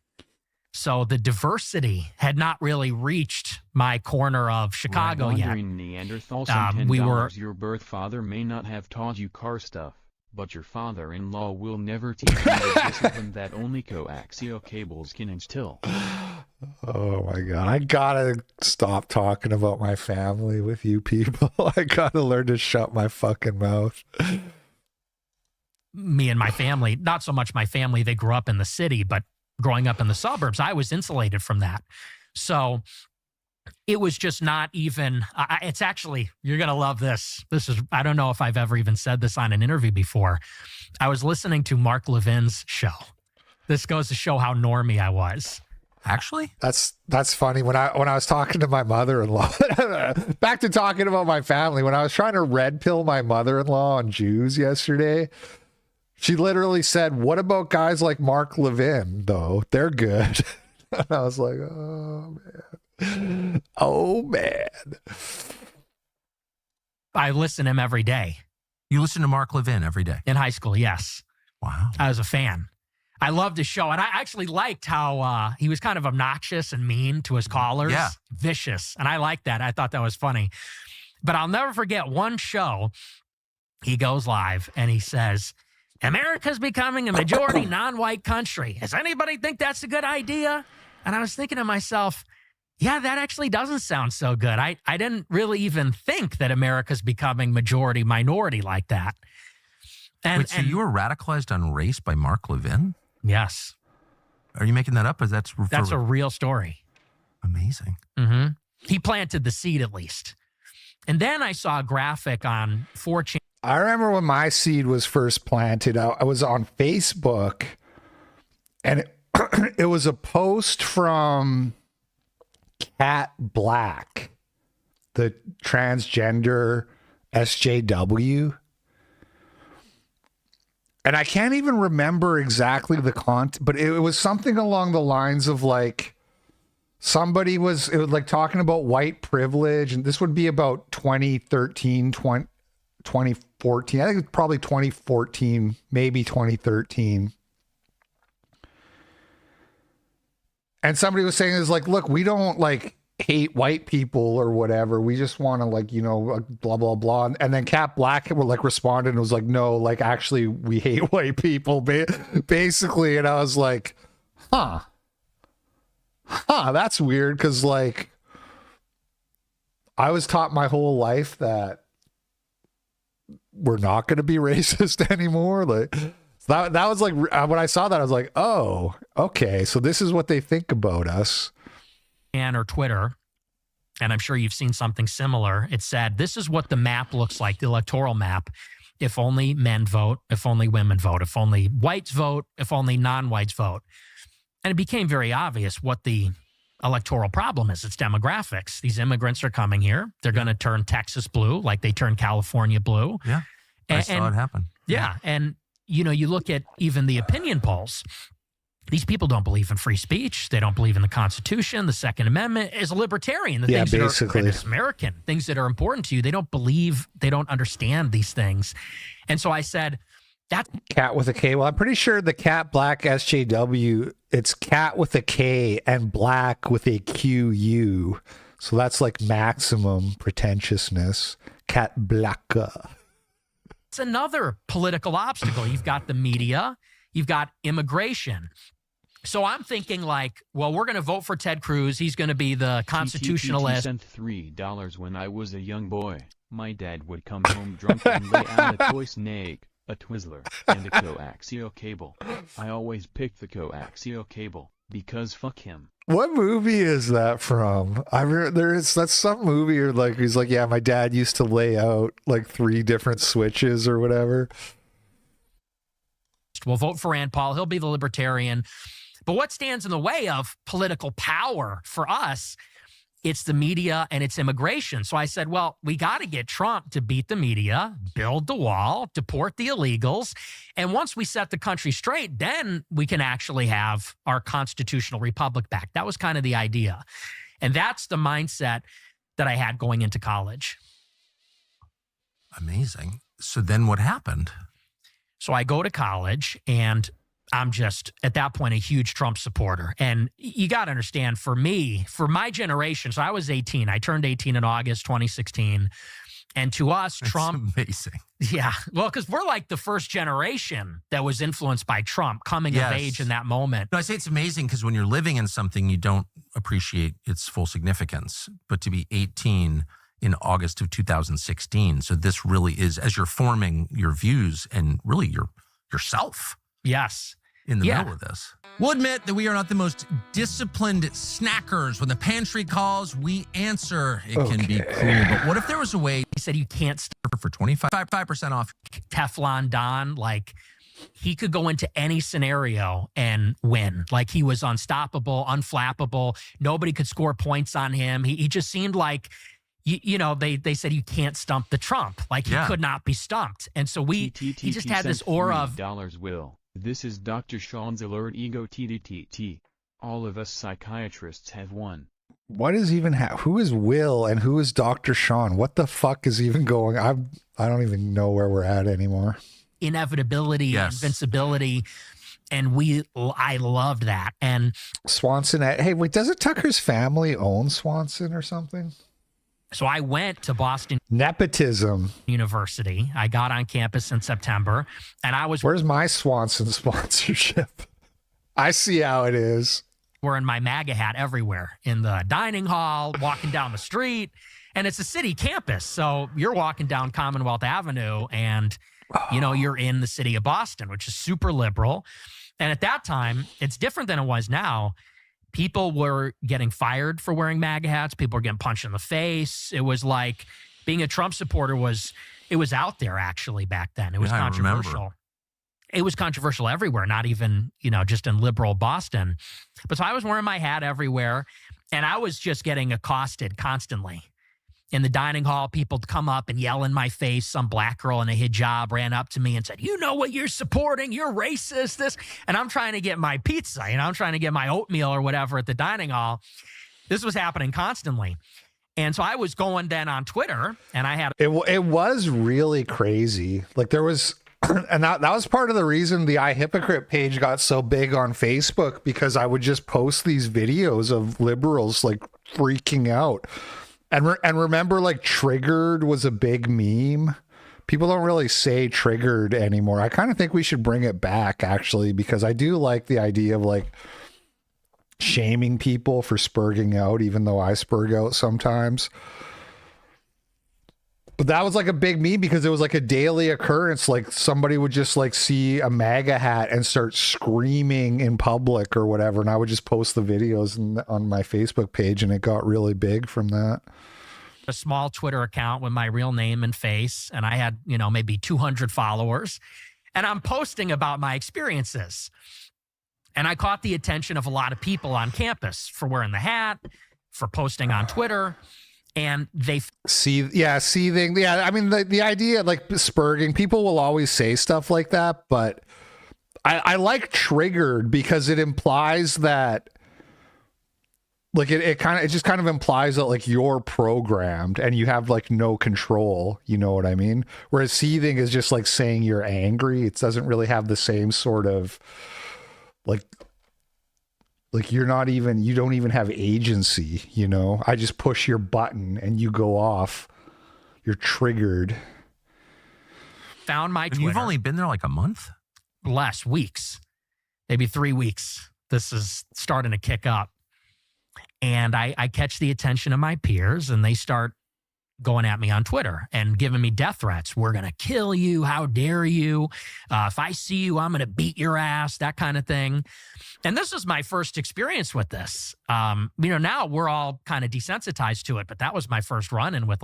So the diversity had not really reached my corner of Chicago yet. Neanderthal, some $10, your birth father may not have taught you car stuff, but your father-in-law will never teach you the discipline that only coaxial cables can instill. Oh my God. I gotta stop talking about my family with you people. I gotta learn to shut my fucking mouth. Me and my family, not so much my family, they grew up in the city, but growing up in the suburbs, I was insulated from that. So it was just not even, it's actually, you're going to love this. This is, I don't know if I've ever even said this on an interview before. I was listening to Mark Levin's show. This goes to show how normie I was. Actually, that's funny. When I was talking to my mother-in-law, back to talking about my family, when I was trying to red pill my mother-in-law on Jews yesterday, she literally said, "What about guys like Mark Levin, though? They're good." And I was like, "Oh man, oh man." I listen to him every day. You listen to Mark Levin every day? In high school, yes. Wow. I was a fan. I loved his show, and I actually liked how he was kind of obnoxious and mean to his callers. Yeah. Vicious, and I liked that. I thought that was funny. But I'll never forget one show. He goes live, and he says, "America's becoming a majority non-white country. Does anybody think that's a good idea?" And I was thinking to myself, yeah, that actually doesn't sound so good. I didn't really even think that America's becoming majority minority like that. And, wait, so you were radicalized on race by Mark Levin? Yes. Are you making that up? Or that's a real story. Amazing. Mm-hmm. He planted the seed at least. And then I saw a graphic on 4chan. I remember when my seed was first planted. I was on Facebook, and it was a post from Cat Black, the transgender SJW. And I can't even remember exactly the content, but it was something along the lines of like, it was like talking about white privilege, and this would be about 2013, 2014. I think it's probably 2014, maybe 2013. And somebody was saying, is like, look, we don't like hate white people or whatever. We just want to like, blah, blah, blah. And then Cat Black were like responded and was like, no, like actually we hate white people basically. And I was like, that's weird. Cause like I was taught my whole life that we're not going to be racist anymore. Like that was like, when I saw that, I was like, oh, okay. So this is what they think about us. Or Twitter, and I'm sure you've seen something similar. It said, this is what the map looks like, the electoral map. If only men vote, if only women vote, if only whites vote, if only non-whites vote. And it became very obvious what the electoral problem is. It's demographics. These immigrants are coming here. They're going to turn Texas blue like they turned California blue. Yeah, I saw it happen. Yeah, and you look at even the opinion polls. These people don't believe in free speech. They don't believe in the Constitution. The Second Amendment is a libertarian. The things basically. That are American, things that are important to you. They don't believe, they don't understand these things. And so I said, that Cat with a K. Well, I'm pretty sure the Cat Black SJW, it's Cat with a K and Black with a QU. So that's like maximum pretentiousness. Cat Black. It's another political obstacle. You've got the media. You've got immigration. So I'm thinking like, well, we're going to vote for Ted Cruz. He's going to be the constitutionalist. Sent $3 when I was a young boy. My dad would come home drunk and lay out a toy snake, a Twizzler, and a coaxial cable. I always picked the coaxial cable because fuck him. What movie is that from? That's some movie or like he's like, yeah, my dad used to lay out like 3 different switches or whatever. We'll vote for Rand Paul. He'll be the libertarian. But what stands in the way of political power for us? It's the media and it's immigration. So I said, well, we got to get Trump to beat the media, build the wall, deport the illegals. And once we set the country straight, then we can actually have our constitutional republic back. That was kind of the idea. And that's the mindset that I had going into college. Amazing. So then what happened? So I go to college and I'm just, at that point, a huge Trump supporter. And you got to understand, for me, for my generation, so I was 18. I turned 18 in August 2016. And to us, That's Trump... amazing. Yeah. Well, because we're like the first generation that was influenced by Trump coming of age in that moment. No, I say it's amazing because when you're living in something, you don't appreciate its full significance. But to be 18 in August of 2016, so this really is, as you're forming your views and really yourself. Yes. In the middle of this. We'll admit that we are not the most disciplined snackers. When the pantry calls, we answer. It can be cruel. But what if there was a way? He said you can't stir for 25% off. Teflon Don, like he could go into any scenario and win. Like he was unstoppable, unflappable. Nobody could score points on him. He just seemed like, you know, they said you can't stump the Trump. Like he could not be stumped. And so he just had this aura of $3 will. This is Dr. Sean's alert ego TDTT. All of us psychiatrists have one. What is even who is Will and who is Dr. Sean? What the fuck is even going? I don't even know where we're at anymore. Inevitability, invincibility, and I loved that. And Swanson, hey, wait, doesn't Tucker's family own Swanson or something? So I went to Boston Nepotism University. I got on campus in September, and I was... Where's my Swanson sponsorship? I see how it is. Wearing my MAGA hat everywhere, in the dining hall, walking down the street, and it's a city campus. So you're walking down Commonwealth Avenue, and you know you're in the city of Boston, which is super liberal. And at that time, it's different than it was now. People were getting fired for wearing MAGA hats. People were getting punched in the face. It was like being a Trump supporter was out there actually back then. It was controversial. It was controversial everywhere, not even, you know, just in liberal Boston. But so I was wearing my hat everywhere, and I was just getting accosted constantly. In the dining hall, people would come up and yell in my face. Some black girl in a hijab ran up to me and said, you know what you're supporting? You're racist, this. And I'm trying to get my pizza, you know, I'm trying to get my oatmeal or whatever at the dining hall. This was happening constantly. And so I was going then on Twitter, and I had... It was really crazy. Like there was... And that was part of the reason the Hypocrite page got so big on Facebook, because I would just post these videos of liberals like freaking out. And remember, like, triggered was a big meme. People don't really say triggered anymore. I kind of think we should bring it back, actually, because I do like the idea of, like, shaming people for spurging out, even though I spurg out sometimes. But that was like a big meme because it was like a daily occurrence. Like somebody would just like see a MAGA hat and start screaming in public or whatever. And I would just post the videos on my Facebook page, and it got really big from that. A small Twitter account with my real name and face. And I had, you know, maybe 200 followers, and I'm posting about my experiences. And I caught the attention of a lot of people on campus for wearing the hat, for posting on Twitter. And they seething. Yeah. I mean, the idea, like spurging, people will always say stuff like that, but I like triggered because it implies that, like, it just kind of implies that like you're programmed and you have like no control. You know what I mean? Whereas seething is just like saying you're angry. It doesn't really have the same sort of like you don't even have agency, you know? I just push your button and you go off. You're triggered. Found my Twitter. You've only been there like a month? Less, weeks. Maybe 3 weeks. This is starting to kick up. And I catch the attention of my peers, and they start going at me on Twitter and giving me death threats. We're going to kill you. How dare you? If I see you, I'm going to beat your ass, that kind of thing. And this was my first experience with this. You know, now we're all kind of desensitized to it, but that was my first run-in with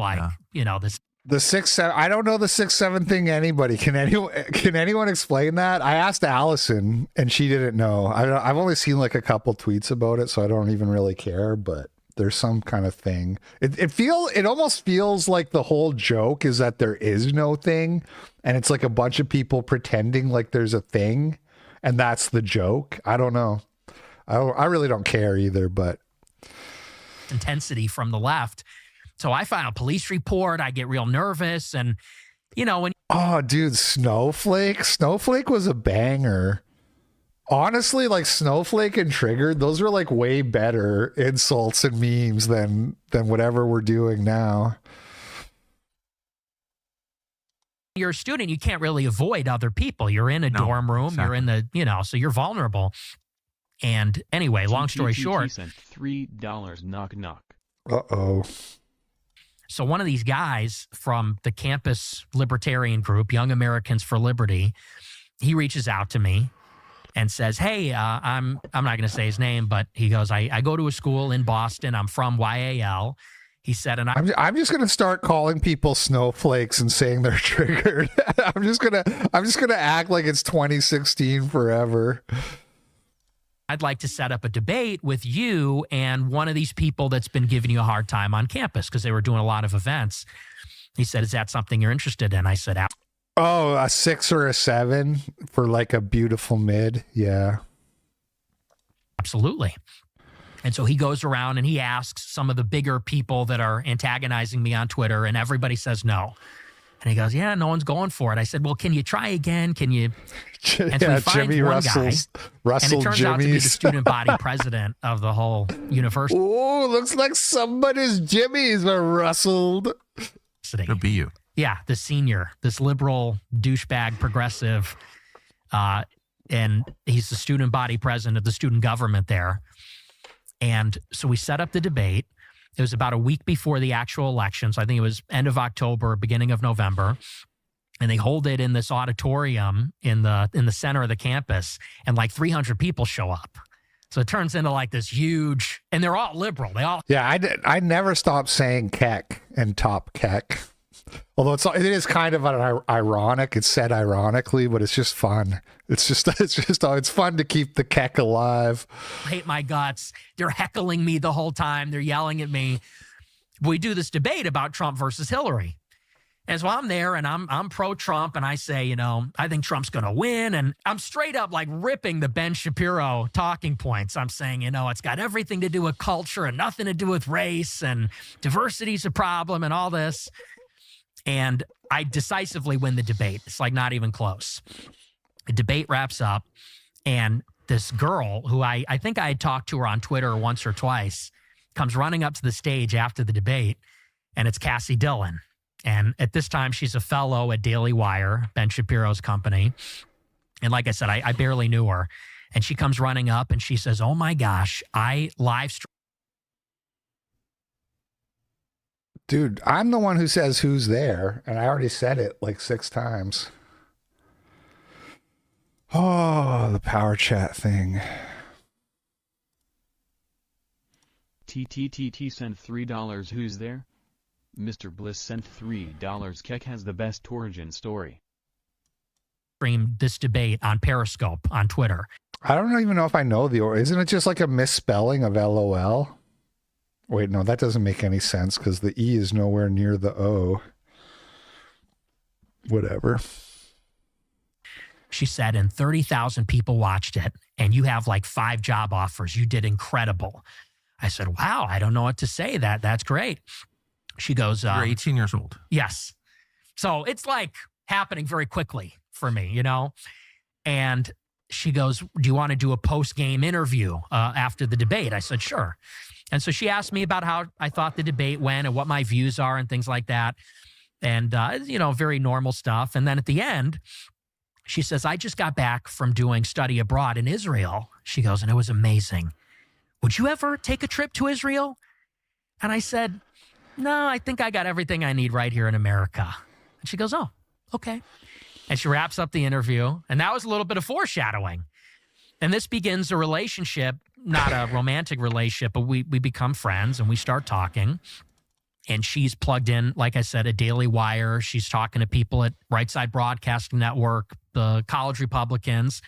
you know, this. The 6-7, I don't know the 6-7 thing. Anybody can anyone explain that? I asked Allison and she didn't know. I've only seen like a couple tweets about it, so I don't even really care, but there's some kind of thing. It almost feels like the whole joke is that there is no thing, and it's like a bunch of people pretending like there's a thing, and that's the joke. I don't know. I really don't care either, but intensity from the left. So I file a police report. I get real nervous, and you know when. Oh, dude, Snowflake was a banger. Honestly, like snowflake and triggered, those are like way better insults and memes than whatever we're doing now. You're a student, you can't really avoid other people. You're in a dorm room, exactly. you're in the, so you're vulnerable. And anyway, long story short, sent $3 knock knock. Uh-oh. So one of these guys from the campus libertarian group, Young Americans for Liberty, he reaches out to me and says, hey, I'm not going to say his name, but he goes, I go to a school in Boston. I'm from YAL. He said, and I'm just gonna start calling people snowflakes and saying they're triggered. I'm just gonna act like it's 2016 forever. I'd like to set up a debate with you and one of these people that's been giving you a hard time on campus because they were doing a lot of events. He said, is that something you're interested in? I said, oh, a 6 or a 7 for like a beautiful mid. Yeah. absolutely. And so he goes around and he asks some of the bigger people that are antagonizing me on Twitter, and everybody says no. And he goes, yeah, no one's going for it. I said, well, can you try again? Can you? And so he finds Jimmy one Russell's, guy, and it turns out to be the student body president of the whole university. Oh, looks like somebody's Jimmy's were rustled. It'll be you. Yeah, the senior, this liberal douchebag progressive, and he's the student body president of the student government there. And so we set up the debate. It was about a week before the actual election. So I think it was end of October, beginning of November. And they hold it in this auditorium in the center of the campus, and like 300 people show up. So it turns into like this huge, and they're all liberal. Yeah, I never stopped saying keck and top keck. Although it is kind of ironic. It's said ironically, but it's just fun. It's fun to keep the keck alive. Hate my guts. They're heckling me the whole time. They're yelling at me. We do this debate about Trump versus Hillary. And so I'm there and I'm pro-Trump, and I say, I think Trump's going to win. And I'm straight up like ripping the Ben Shapiro talking points. I'm saying, it's got everything to do with culture and nothing to do with race, and diversity's a problem and all this. And I decisively win the debate. It's like not even close. The debate wraps up, and this girl who I think I had talked to her on Twitter once or twice comes running up to the stage after the debate, and it's Cassie Dillon. And at this time, she's a fellow at Daily Wire, Ben Shapiro's company. And like I said, I barely knew her. And she comes running up and she says, oh my gosh, I live stream. Dude, I'm the one who says who's there, and I already said it like 6 times. Oh, the power chat thing. TTTT sent $3. Who's there? Mr. Bliss sent $3. Keck has the best origin story. Stream this debate on Periscope on Twitter. I don't even know if I know isn't it just like a misspelling of LOL? Wait, no, that doesn't make any sense because the E is nowhere near the O. Whatever. She said, and 30,000 people watched it, and you have like 5 job offers. You did incredible. I said, wow, I don't know what to say. That's great. She goes, you're 18 years old. Yes. So it's like happening very quickly for me, And she goes, do you want to do a post-game interview after the debate? I said, sure. And so she asked me about how I thought the debate went and what my views are and things like that. And, very normal stuff. And then at the end, she says, I just got back from doing study abroad in Israel. She goes, and it was amazing. Would you ever take a trip to Israel? And I said, no, I think I got everything I need right here in America. And she goes, oh, okay. And she wraps up the interview. And that was a little bit of foreshadowing. And this begins a relationship, not a romantic relationship, but we become friends and we start talking. And she's plugged in, like I said, at Daily Wire. She's talking to people at Right Side Broadcasting Network, the college Republicans.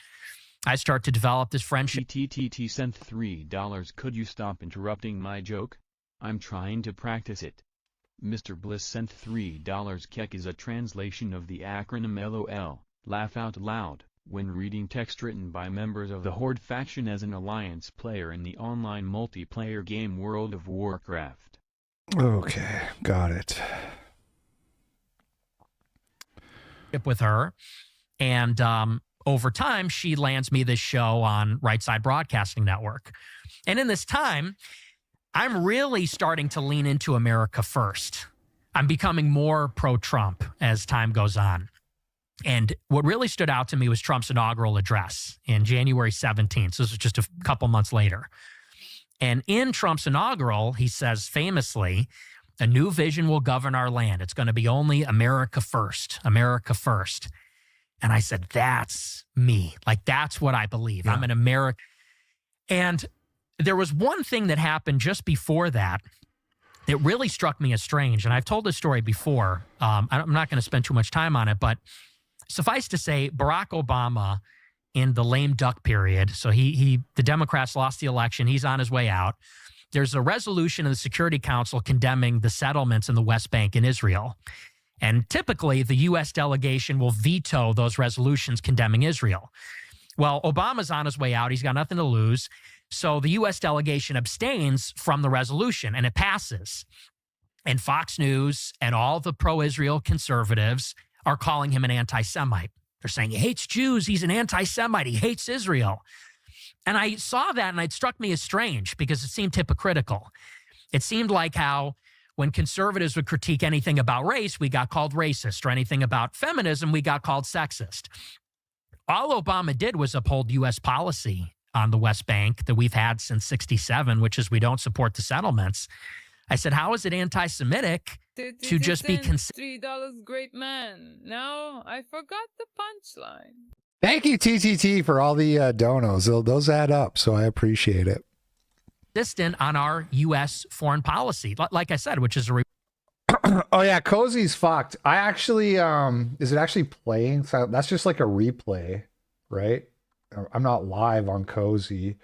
I start to develop this friendship. TTT sent $3. Could you stop interrupting my joke? I'm trying to practice it. Mr. Bliss sent $3. Keck is a translation of the acronym LOL, laugh out loud, when reading text written by members of the Horde faction as an alliance player in the online multiplayer game World of Warcraft. Okay, got it. With her, and over time, she lands me this show on Right Side Broadcasting Network. And in this time, I'm really starting to lean into America first. I'm becoming more pro-Trump as time goes on. And what really stood out to me was Trump's inaugural address in January 17th. So this was just a couple months later. And in Trump's inaugural, he says famously, a new vision will govern our land. It's going to be only America first, America first. And I said, that's me. Like, that's what I believe. Yeah. I'm an American. And there was one thing that happened just before that that really struck me as strange. And I've told this story before. I'm not going to spend too much time on it, but suffice to say, Barack Obama in the lame duck period, so the Democrats lost the election. He's on his way out. There's a resolution of the Security Council condemning the settlements in the West Bank in Israel. And typically, the U.S. delegation will veto those resolutions condemning Israel. Well, Obama's on his way out. He's got nothing to lose. So the U.S. delegation abstains from the resolution, and it passes. And Fox News and all the pro-Israel conservatives are calling him an anti-Semite. They're saying he hates Jews. He's an anti-Semite. He hates Israel. And I saw that, and it struck me as strange because it seemed hypocritical. It seemed like how when conservatives would critique anything about race, we got called racist, or anything about feminism, we got called sexist. All Obama did was uphold U.S. policy on the West Bank that we've had since --67, which is we don't support the settlements. I said, how is it anti-Semitic to just be $3, great man. Now I forgot the punchline. Thank you, TTT, for all the donos. Those add up, so I appreciate it. Distant on our U.S. foreign policy, like I said, which is a oh yeah, Cozy's fucked. I actually is it actually playing? So that's just like a replay, right? I'm not live on Cozy.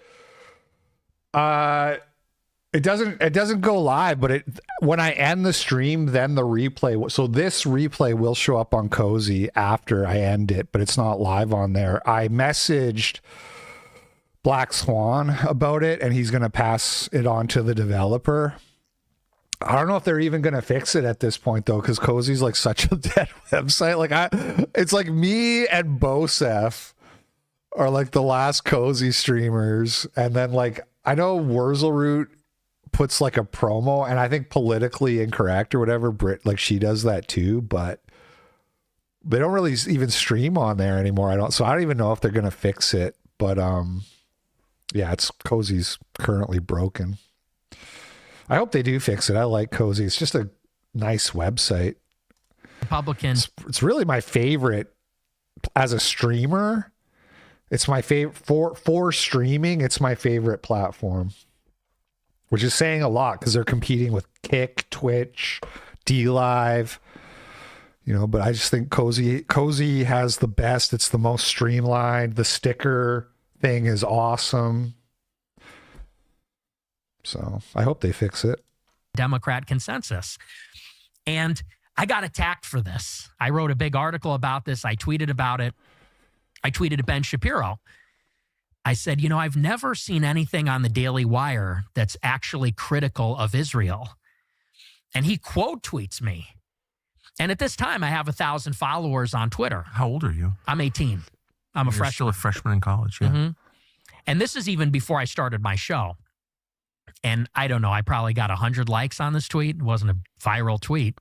It doesn't go live, but when I end the stream, then the replay. So this replay will show up on Cozy after I end it, but it's not live on there. I messaged Black Swan about it, and he's going to pass it on to the developer. I don't know if they're even going to fix it at this point, though, because Cozy's like such a dead website. Like it's like me and Bosef are like the last Cozy streamers, and then like I know Wurzelroot puts like a promo, and I think politically incorrect or whatever. Brit, like she does that too, but they don't really even stream on there anymore. So I don't even know if they're going to fix it, but yeah, Cozy's currently broken. I hope they do fix it. I like Cozy. It's just a nice website. Republicans. It's really my favorite as a streamer. It's my favorite for streaming. It's my favorite platform, which is saying a lot because they're competing with Kick, Twitch, DLive, but I just think Cozy has the best. It's the most streamlined. The sticker thing is awesome. So I hope they fix it. Democrat consensus. And I got attacked for this. I wrote a big article about this. I tweeted about it. I tweeted at Ben Shapiro. I said, I've never seen anything on the Daily Wire that's actually critical of Israel. And he quote tweets me. And at this time, I have 1,000 followers on Twitter. How old are you? I'm 18. I'm You're still a freshman in college, yeah. Mm-hmm. And this is even before I started my show. And I don't know, I probably got 100 likes on this tweet. It wasn't a viral tweet.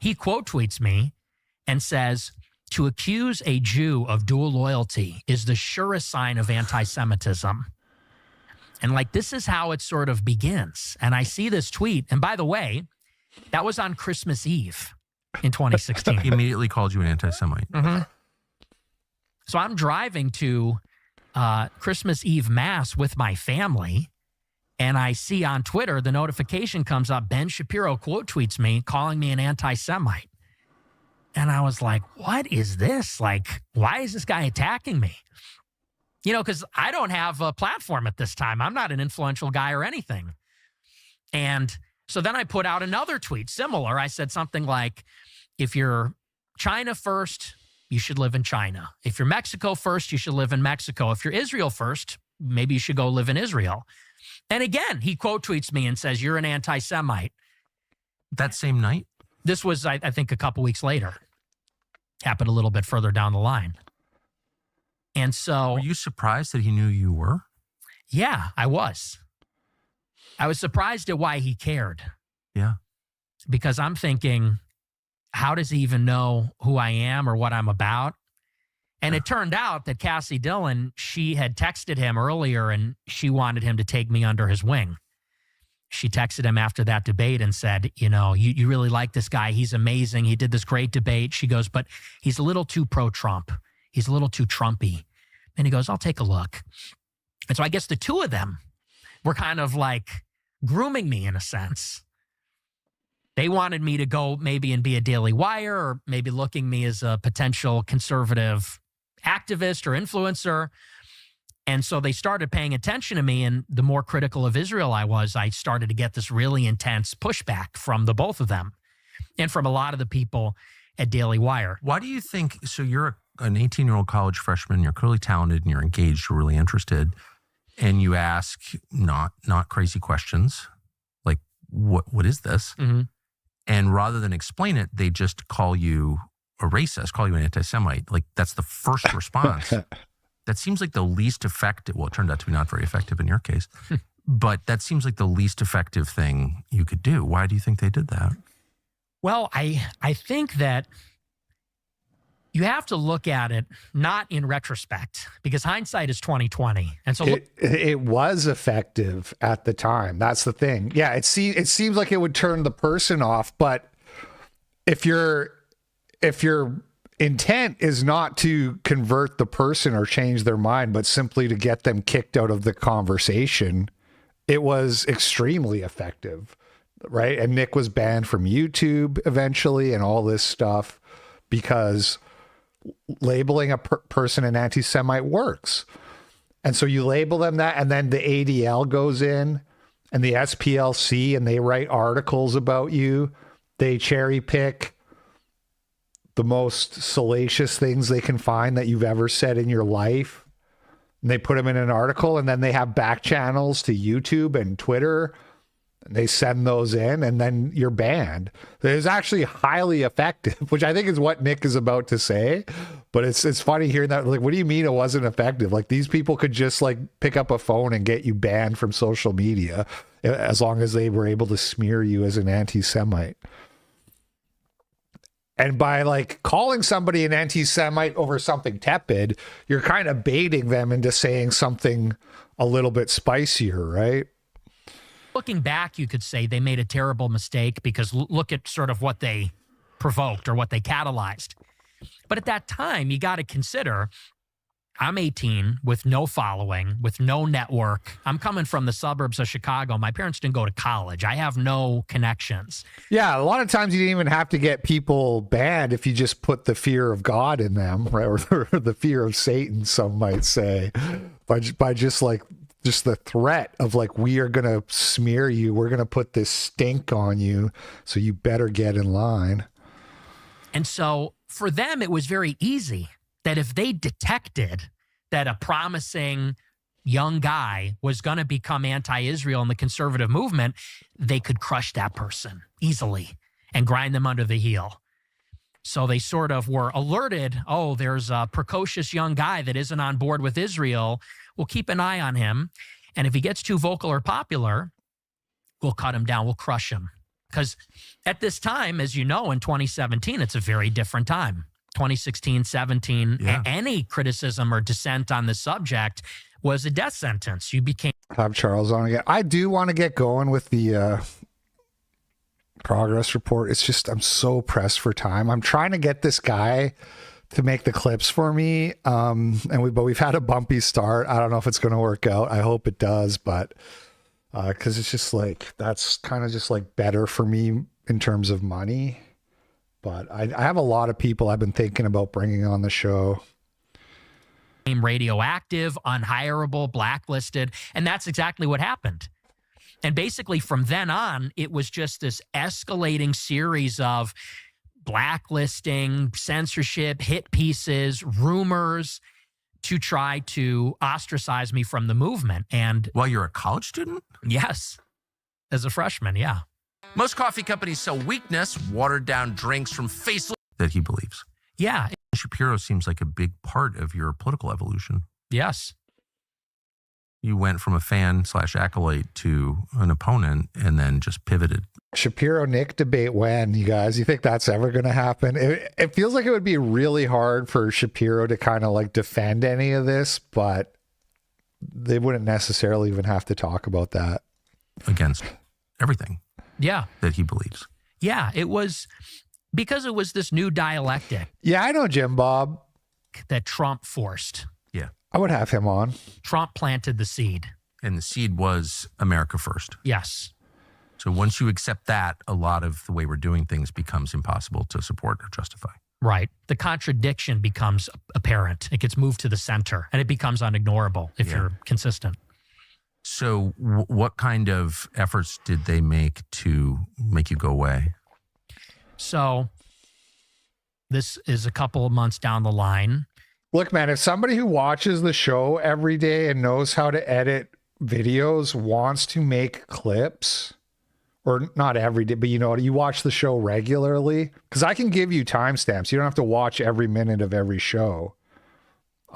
He quote tweets me and says, to accuse a Jew of dual loyalty is the surest sign of anti-Semitism. And like, this is how it sort of begins. And I see this tweet. And by the way, that was on Christmas Eve in 2016. He immediately called you an anti-Semite. Mm-hmm. So I'm driving to Christmas Eve Mass with my family. And I see on Twitter, the notification comes up, Ben Shapiro quote tweets me, calling me an anti-Semite. And I was like, what is this? Like, why is this guy attacking me? Because I don't have a platform at this time. I'm not an influential guy or anything. And so then I put out another tweet, similar. I said something like, if you're China first, you should live in China. If you're Mexico first, you should live in Mexico. If you're Israel first, maybe you should go live in Israel. And again, he quote tweets me and says, you're an anti-Semite. That same night? This was, I think, a couple weeks later. Happened a little bit further down the line. And so... Were you surprised that he knew you were? Yeah, I was. I was surprised at why he cared. Yeah. Because I'm thinking, how does he even know who I am or what I'm about? And it turned out that Cassie Dillon, she had texted him earlier and she wanted him to take me under his wing. She texted him after that debate and said, you know, you really like this guy. He's amazing. He did this great debate. She goes, but he's a little too pro-Trump. He's a little too Trumpy. And he goes, I'll take a look. And so I guess the two of them were kind of like grooming me in a sense. They wanted me to go maybe and be a Daily Wire or maybe looking me as a potential conservative activist or influencer. And so they started paying attention to me. And the more critical of Israel I was, I started to get this really intense pushback from the both of them and from a lot of the people at Daily Wire. Why do you think, so you're an 18-year-old college freshman, you're clearly talented and you're engaged, you're really interested, and you ask not crazy questions like, what is this? Mm-hmm. And rather than explain it, they just call you a racist, call you an anti-Semite. Like, that's the first response. That seems like the least effective. Well, it turned out to be not very effective in your case, but that seems like the least effective thing you could do. Why do you think they did that? Well, I think that you have to look at it not in retrospect because hindsight is 20/20. And so it was effective at the time. That's the thing. Yeah, it seems like it would turn the person off, but if your intent is not to convert the person or change their mind, but simply to get them kicked out of the conversation, it was extremely effective, right? And Nick was banned from YouTube eventually and all this stuff because labeling a person an anti-Semite works. And so you label them that, and then the ADL goes in and the SPLC and they write articles about you. They cherry pick the most salacious things they can find that you've ever said in your life. And they put them in an article, and then they have back channels to YouTube and Twitter. And they send those in, and then you're banned. It was actually highly effective, which I think is what Nick is about to say. But it's funny hearing that. Like, what do you mean it wasn't effective? Like, these people could just like pick up a phone and get you banned from social media as long as they were able to smear you as an anti-Semite. And by like calling somebody an anti-Semite over something tepid, you're kind of baiting them into saying something a little bit spicier, right? Looking back, you could say they made a terrible mistake because look at sort of what they provoked or what they catalyzed. But at that time, you got to consider, I'm 18 with no following, with no network. I'm coming from the suburbs of Chicago. My parents didn't go to college. I have no connections. Yeah, a lot of times you didn't even have to get people banned if you just put the fear of God in them, right? Or the fear of Satan, some might say, by just the threat of like, we are going to smear you. We're going to put this stink on you. So you better get in line. And so for them, it was very easy that if they detected that a promising young guy was going to become anti-Israel in the conservative movement, they could crush that person easily and grind them under the heel. So they sort of were alerted, oh, there's a precocious young guy that isn't on board with Israel. We'll keep an eye on him. And if he gets too vocal or popular, we'll cut him down. We'll crush him. Because at this time, as you know, in 2017, it's a very different time. 2016, 17, any criticism or dissent on the subject was a death sentence. You became... Have Charles on again. I do want to get going with the progress report. It's just, I'm so pressed for time. I'm trying to get this guy to make the clips for me. But we've had a bumpy start. I don't know if it's going to work out. I hope it does, but because it's just like, that's kind of just like better for me in terms of money. But I have a lot of people I've been thinking about bringing on the show. Radioactive, unhireable, blacklisted, and that's exactly what happened. And basically from then on, it was just this escalating series of blacklisting, censorship, hit pieces, rumors to try to ostracize me from the movement. And while you're a college student? Yes. As a freshman, yeah. Most coffee companies sell weakness, watered down drinks from faceless that he believes. Yeah. Shapiro seems like a big part of your political evolution. Yes. You went from a fan/acolyte to an opponent and then just pivoted. Shapiro-Nick debate when, you guys? You think that's ever going to happen? It feels like it would be really hard for Shapiro to kind of like defend any of this, but they wouldn't necessarily even have to talk about that. Against everything. Yeah. That he believes. Yeah, it was because it was this new dialectic. Yeah, I know Jim Bob. That Trump forced. Yeah. I would have him on. Trump planted the seed. And the seed was America first. Yes. So once you accept that, a lot of the way we're doing things becomes impossible to support or justify. Right. The contradiction becomes apparent. It gets moved to the center, and it becomes unignorable if you're consistent. So what kind of efforts did they make to make you go away? So this is a couple of months down the line. Look, man, if somebody who watches the show every day and knows how to edit videos wants to make clips, or not every day, but you watch the show regularly, because I can give you timestamps. You don't have to watch every minute of every show.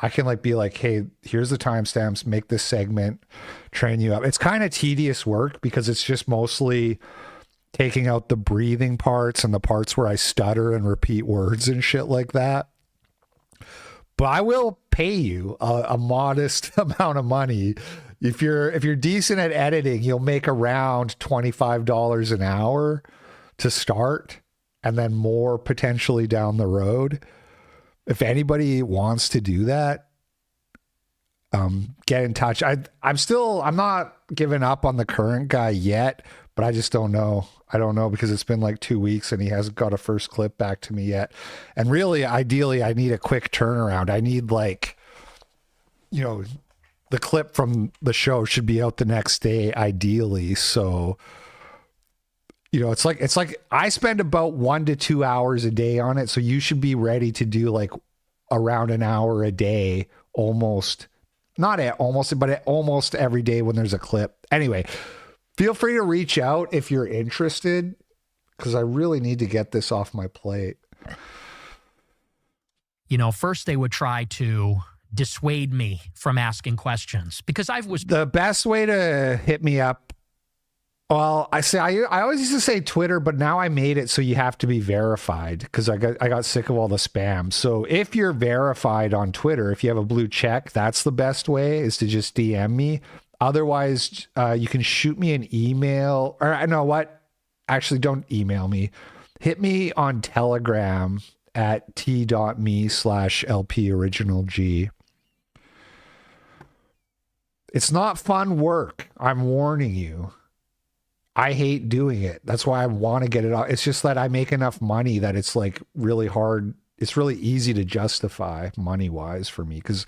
I can be like, hey, here's the timestamps, make this segment, train you up. It's kind of tedious work because it's just mostly taking out the breathing parts and the parts where I stutter and repeat words and shit like that. But I will pay you a modest amount of money. If you're decent at editing, you'll make around $25 an hour to start, and then more potentially down the road. If anybody wants to do that, get in touch. I'm not giving up on the current guy yet, but I just don't know. I don't know because it's been like 2 weeks and he hasn't got a first clip back to me yet. And really, ideally, I need a quick turnaround. I need the clip from the show should be out the next day, ideally. So, it's like I spend about 1 to 2 hours a day on it. So you should be ready to do around an hour a day, almost every day when there's a clip. Anyway, feel free to reach out if you're interested, because I really need to get this off my plate. First they would try to dissuade me from asking questions because the best way to hit me up. Well, I always used to say Twitter, but now I made it so you have to be verified because I got sick of all the spam. So if you're verified on Twitter, if you have a blue check, that's the best way, is to just DM me. Otherwise, you can shoot me an email, or I know what? Actually, don't email me. Hit me on Telegram at t.me/LPOriginalG. It's not fun work. I'm warning you. I hate doing it. That's why I want to get it out. It's just that I make enough money that it's really hard. It's really easy to justify money-wise for me because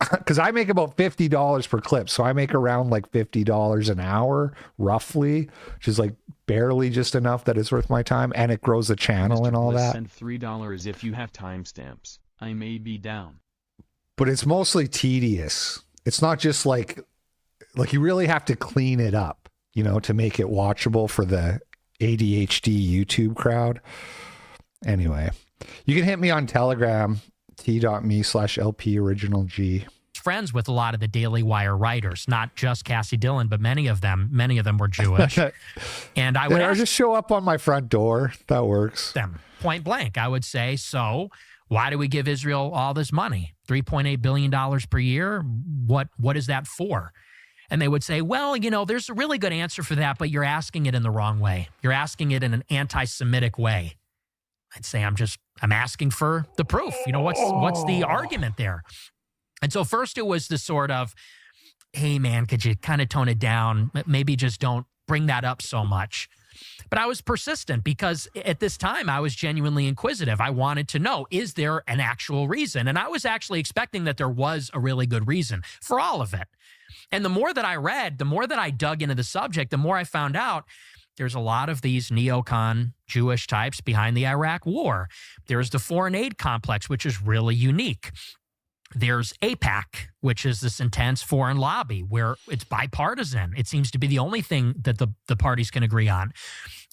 I make about $50 per clip. So I make around $50 an hour, roughly, which is barely just enough that it's worth my time. And it grows the channel and all that. Send $3 if you have timestamps. I may be down. But it's mostly tedious. It's not just you really have to clean it up, to make it watchable for the ADHD YouTube crowd. Anyway, you can hit me on Telegram, t.me/LPOriginalG. Friends with a lot of the Daily Wire writers, not just Cassie Dillon, but many of them were Jewish. And I would just show up on my front door. That works. Them point blank. I would say, so why do we give Israel all this money? $3.8 billion per year? What is that for? And they would say, well, there's a really good answer for that, but you're asking it in the wrong way. You're asking it in an anti-Semitic way. I'd say I'm asking for the proof. What's the argument there? And so first it was the sort of, hey man, could you kind of tone it down? Maybe just don't bring that up so much. But I was persistent because at this time I was genuinely inquisitive. I wanted to know, is there an actual reason? And I was actually expecting that there was a really good reason for all of it. And the more that I read, the more that I dug into the subject, the more I found out there's a lot of these neocon Jewish types behind the Iraq war. There's the foreign aid complex, which is really unique. There's AIPAC, which is this intense foreign lobby where it's bipartisan. It seems to be the only thing that the parties can agree on.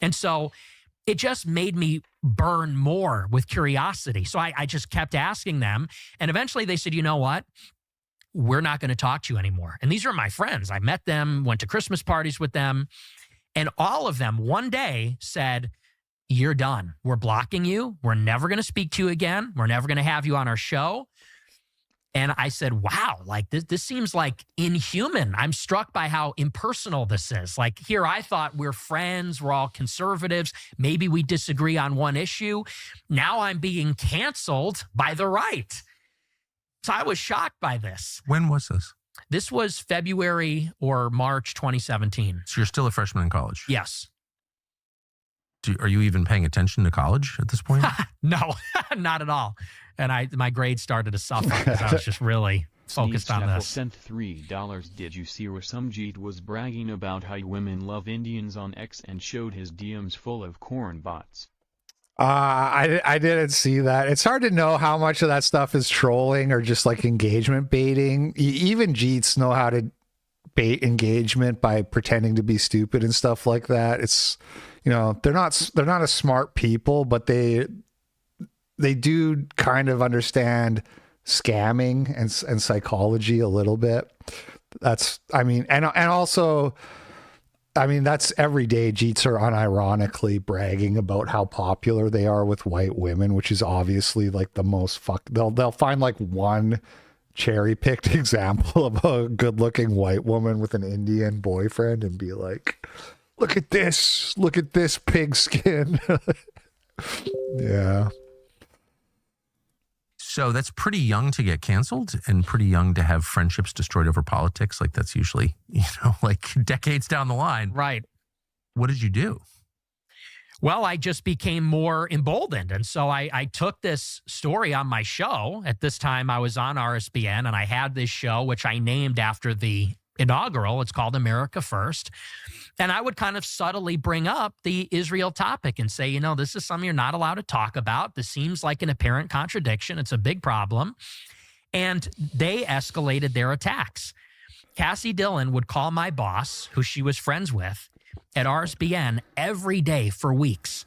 And so it just made me burn more with curiosity. So I just kept asking them. And eventually they said, you know what? We're not going to talk to you anymore. And these are my friends. I met them, went to Christmas parties with them. And all of them one day said, you're done. We're blocking you. We're never going to speak to you again. We're never going to have you on our show. And I said, wow, like this seems like inhuman. I'm struck by how impersonal this is. Like here, I thought we're friends. We're all conservatives. Maybe we disagree on one issue. Now I'm being canceled by the right. So I was shocked by this. When was this? This was February or March 2017. So you're still a freshman in college? Yes. Are you even paying attention to college at this point? No, not at all. And my grades started to suffer because I was just really focused on this. Sent $3. Did you see where some Jeet was bragging about how women love Indians on X and showed his DMs full of corn bots? I didn't see that. It's hard to know how much of that stuff is trolling or just like engagement baiting. Even Jeets know how to bait engagement by pretending to be stupid and stuff like that. It's, you know, they're not a smart people, but they do kind of understand scamming and psychology a little bit. That's, I mean, and also, I mean, that's every day. Jeets are unironically bragging about how popular they are with white women, which is obviously like the most they'll find like one cherry-picked example of a good-looking white woman with an Indian boyfriend and be like, look at this pigskin. Yeah. So that's pretty young to get canceled and pretty young to have friendships destroyed over politics. Like that's usually, you know, like decades down the line. Right. What did you do? Well, I just became more emboldened. And so I took this story on my show. At this time, I was on RSBN and I had this show, which I named after the inaugural. It's called America First. And I would kind of subtly bring up the Israel topic and say, you know, this is something you're not allowed to talk about. This seems like an apparent contradiction. It's a big problem. And they escalated their attacks. Cassie Dillon would call my boss, who she was friends with, at RSBN every day for weeks,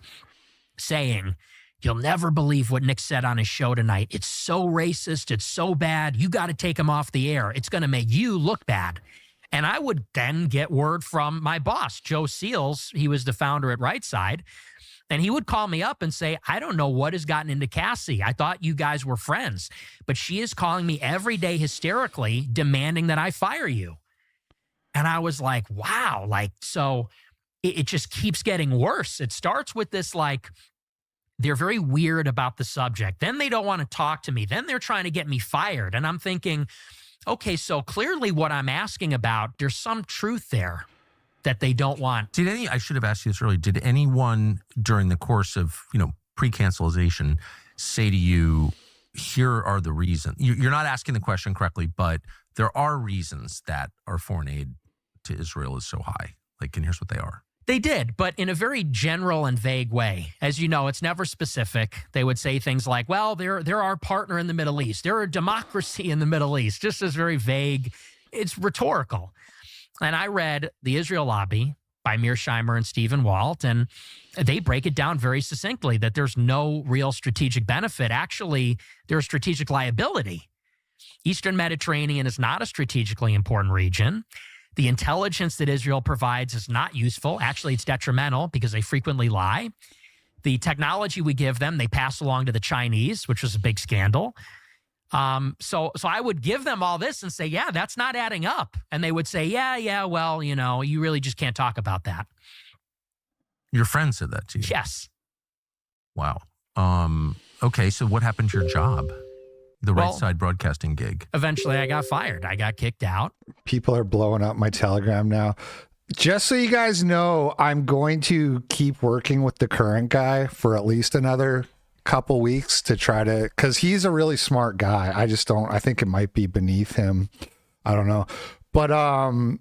saying, you'll never believe what Nick said on his show tonight. It's so racist. It's so bad. You got to take him off the air. It's going to make you look bad. And I would then get word from my boss, Joe Seals. He was the founder at Right Side. And he would call me up and say, I don't know what has gotten into Cassie. I thought you guys were friends. But she is calling me every day hysterically, demanding that I fire you. And I was like, wow. Like, so it just keeps getting worse. It starts with this, like, they're very weird about the subject. Then they don't want to talk to me. Then they're trying to get me fired. And I'm thinking, okay, so clearly what I'm asking about, there's some truth there that they don't want. I should have asked you this earlier. Did anyone during the course of, you know, pre-cancelization say to you, here are the reasons? You're not asking the question correctly, but there are reasons that our foreign aid to Israel is so high. Like, and here's what they are. They did, but in a very general and vague way. As you know, it's never specific. They would say things like, well, they're our partner in the Middle East. They're a democracy in the Middle East. Just as very vague. It's rhetorical. And I read The Israel Lobby by Mearsheimer and Stephen Walt, and they break it down very succinctly that there's no real strategic benefit. Actually, there's strategic liability. Eastern Mediterranean is not a strategically important region. The intelligence that Israel provides is not useful. Actually, it's detrimental because they frequently lie. The technology we give them, they pass along to the Chinese, which was a big scandal. So I would give them all this and say, yeah, that's not adding up. And they would say, yeah, well, you know, you really just can't talk about that. Your friend said that to you? Yes. Wow. Okay, so what happened to your job? The Right Side broadcasting gig. Eventually I got fired. I got kicked out. People are blowing up my Telegram now. Just so you guys know, I'm going to keep working with the current guy for at least another couple weeks to try to, because he's a really smart guy. I think it might be beneath him. I don't know. But I'll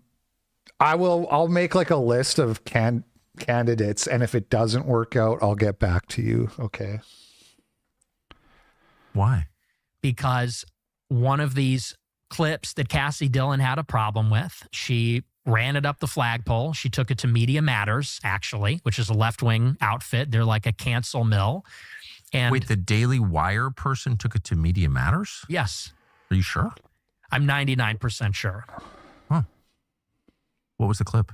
make like a list of candidates, and if it doesn't work out, I'll get back to you. Okay. Why? Because one of these clips that Cassie Dillon had a problem with, she ran it up the flagpole. She took it to Media Matters, actually, which is a left-wing outfit. They're like a cancel mill. And wait, the Daily Wire person took it to Media Matters? Yes. Are you sure? I'm 99% sure. Huh. What was the clip?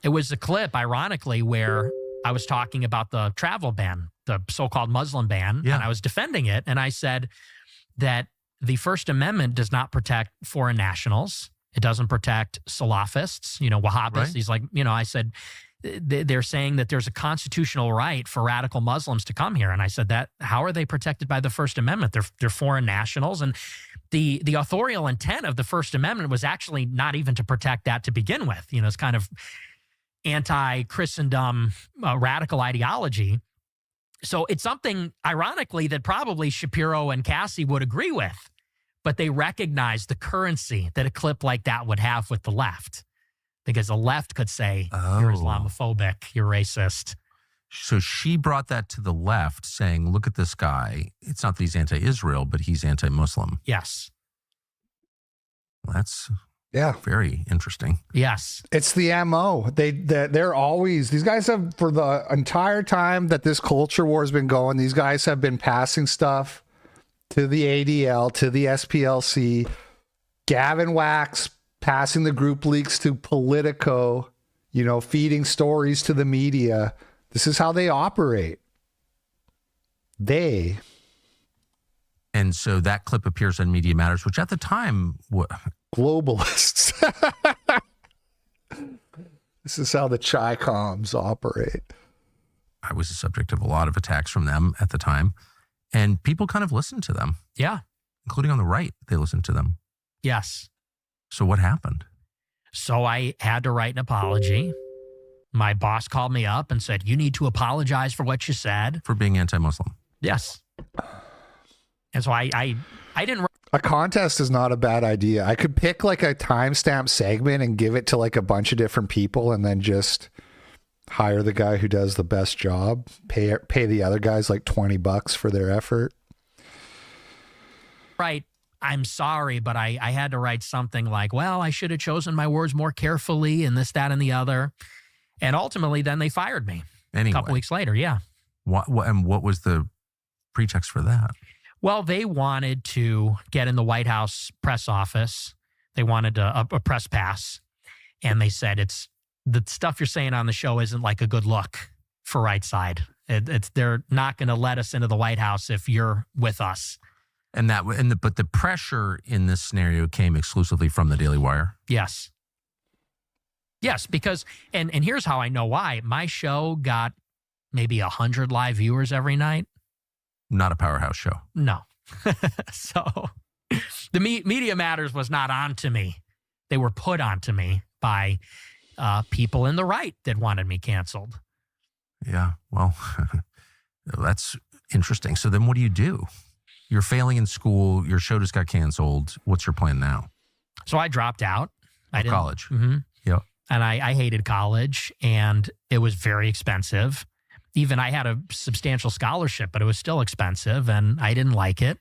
It was a clip, ironically, where I was talking about the travel ban, the so-called Muslim ban, and I was defending it. And I said that the First Amendment does not protect foreign nationals. It doesn't protect Salafists, Wahhabists. Right. He's like, I said, they're saying that there's a constitutional right for radical Muslims to come here. And I said that, how are they protected by the First Amendment? They're foreign nationals. And the authorial intent of the First Amendment was actually not even to protect that to begin with. It's kind of anti-Christendom radical ideology. So it's something, ironically, that probably Shapiro and Cassie would agree with, but they recognize the currency that a clip like that would have with the left, because the left could say, you're Islamophobic, you're racist. So she brought that to the left, saying, look at this guy. It's not that he's anti-Israel, but he's anti-Muslim. Yes. Well, that's very interesting. Yes. It's the MO. They're always, these guys have, for the entire time that this culture war has been going, these guys have been passing stuff to the ADL, to the SPLC, Gavin Wax passing the group leaks to Politico, feeding stories to the media. This is how they operate. And so that clip appears on Media Matters, which at the time... globalists. This is how the Chi-Coms operate. I was the subject of a lot of attacks from them at the time, and people kind of listened to them. Yeah. Including on the right, they listened to them. Yes. So what happened? So I had to write an apology. My boss called me up and said, you need to apologize for what you said. For being anti-Muslim. Yes. And so I didn't... A contest is not a bad idea. I could pick like a timestamp segment and give it to like a bunch of different people and then just hire the guy who does the best job, pay the other guys like $20 for their effort. Right. I'm sorry, but I had to write something like, well, I should have chosen my words more carefully and this, that, and the other. And ultimately, then they fired me anyway. A couple weeks later. Yeah. And what was the pretext for that? Well, they wanted to get in the White House press office. They wanted a press pass. And they said, the stuff you're saying on the show isn't like a good look for Right Side. They're not going to let us into the White House if you're with us. But the pressure in this scenario came exclusively from the Daily Wire. Yes. Yes, because, and here's how I know why. My show got maybe 100 live viewers every night. Not a powerhouse show. No. So the Media Matters was not on to me. They were put onto me by people in the right that wanted me canceled. Yeah, well, that's interesting. So then what do you do? You're failing in school. Your show just got canceled. What's your plan now? So I dropped out. College. Mm-hmm. Yep. And I hated college, and it was very expensive. Even I had a substantial scholarship, but it was still expensive, and I didn't like it.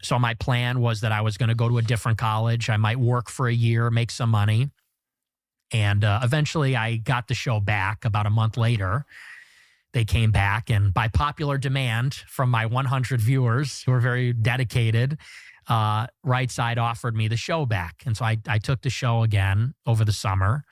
So my plan was that I was going to go to a different college. I might work for a year, make some money. And eventually I got the show back about a month later. They came back, and by popular demand from my 100 viewers who were very dedicated, Right Side offered me the show back. And so I took the show again over the summer.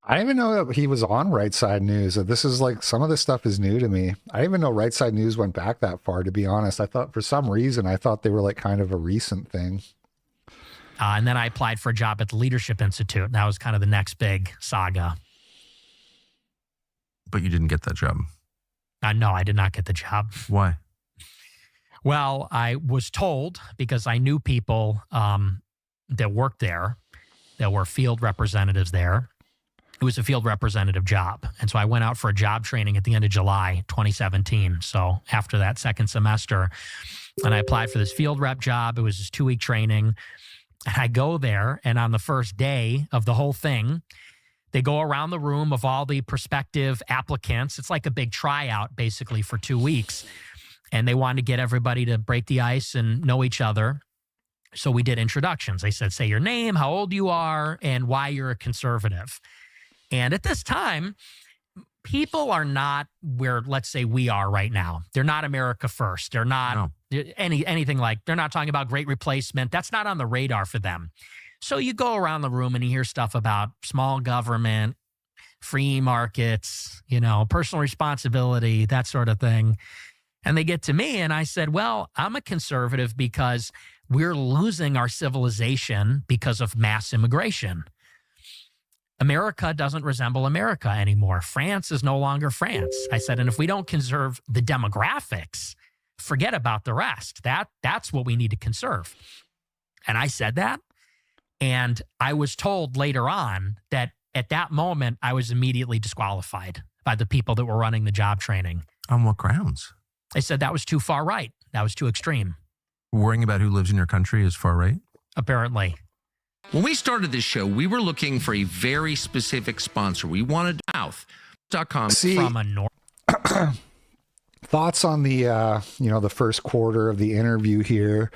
I didn't even know that he was on Right Side News. This is like, some of this stuff is new to me. I didn't even know Right Side News went back that far, to be honest. I thought, for some reason, they were like kind of a recent thing. And then I applied for a job at the Leadership Institute. That was kind of the next big saga. But you didn't get that job. No, I did not get the job. Why? Well, I was told, because I knew people that worked there, that were field representatives there. It was a field representative job. And so I went out for a job training at the end of July 2017. So after that second semester, and I applied for this field rep job. It was this 2-week training. And I go there, and on the first day of the whole thing, they go around the room of all the prospective applicants. It's like a big tryout, basically, for 2 weeks. And they wanted to get everybody to break the ice and know each other. So we did introductions. They said, say your name, how old you are, and why you're a conservative. And at this time, people are not where, let's say, we are right now. They're not America first. They're not anything like, they're not talking about great replacement. That's not on the radar for them. So you go around the room and you hear stuff about small government, free markets, personal responsibility, that sort of thing. And they get to me and I said, well, I'm a conservative because we're losing our civilization because of mass immigration. America doesn't resemble America anymore. France is no longer France. I said, and if we don't conserve the demographics, forget about the rest. That's what we need to conserve. And I said that. And I was told later on that at that moment, I was immediately disqualified by the people that were running the job training. On what grounds? They said that was too far right. That was too extreme. Worrying about who lives in your country is far right? Apparently. When we started this show, we were looking for a very specific sponsor. We wanted mouth.com from a north. Thoughts on the the first quarter of the interview here.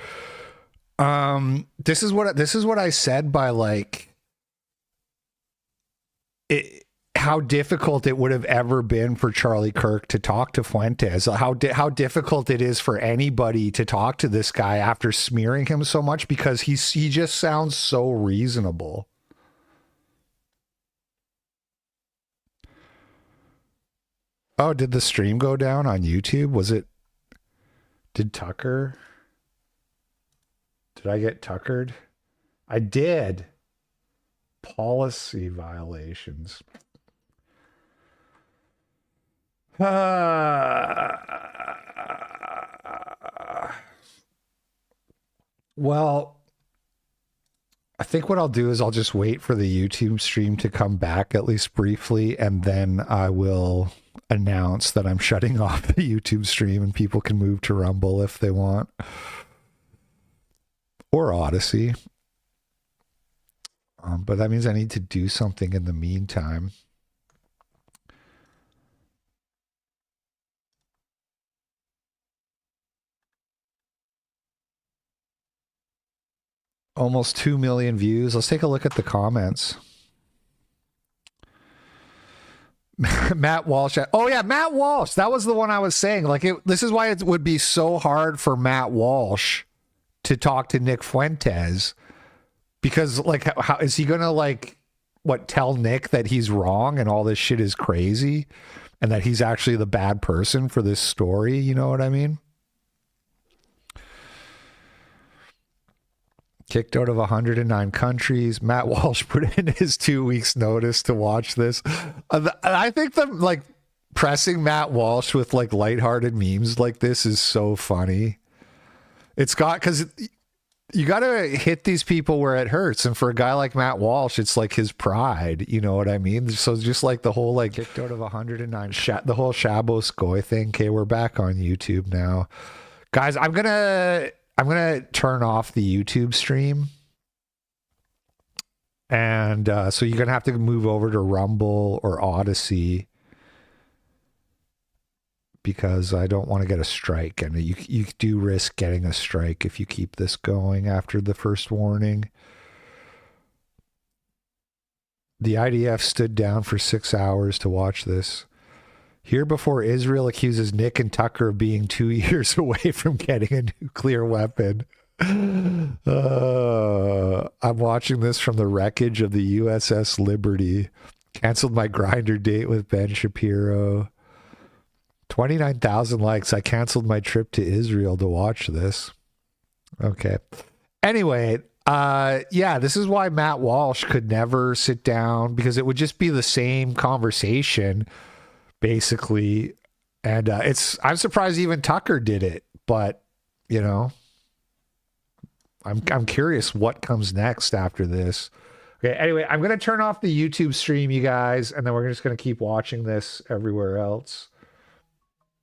This is what I said by how difficult it would have ever been for Charlie Kirk to talk to Fuentes. How difficult it is for anybody to talk to this guy after smearing him so much, because he just sounds so reasonable. Oh, did the stream go down on YouTube? Did I get tuckered? I did. Policy violations. Well, I think what I'll do is I'll just wait for the YouTube stream to come back, at least briefly, and then I will announce that I'm shutting off the YouTube stream and people can move to Rumble if they want. Or Odyssey. But that means I need to do something in the meantime. Almost 2 million views. Let's take a look at the comments. Matt Walsh. Oh yeah, Matt Walsh. That was the one I was saying. This is why it would be so hard for Matt Walsh to talk to Nick Fuentes, because how is he gonna tell Nick that he's wrong and all this shit is crazy and that he's actually the bad person for this story? You know what I mean? Kicked out of 109 countries. Matt Walsh put in his 2 weeks notice to watch this. I think pressing Matt Walsh with lighthearted memes like this is so funny. Because you got to hit these people where it hurts. And for a guy like Matt Walsh, it's his pride. You know what I mean? So just the whole kicked out of 109, the whole Shabo Skoy thing. Okay, we're back on YouTube now. Guys, I'm going to turn off the YouTube stream. And so you're going to have to move over to Rumble or Odyssey, because I don't want to get a strike. And you do risk getting a strike if you keep this going after the first warning. The IDF stood down for 6 hours to watch this. Here before Israel accuses Nick and Tucker of being 2 years away from getting a nuclear weapon. I'm watching this from the wreckage of the USS Liberty. Canceled my grinder date with Ben Shapiro. 29,000 likes. I canceled my trip to Israel to watch this. Okay. Anyway, this is why Matt Walsh could never sit down, because it would just be the same conversation, basically. And I'm surprised even Tucker did it, but I'm curious what comes next after this. Okay, anyway, I'm going to turn off the YouTube stream, you guys, and then we're just going to keep watching this everywhere else.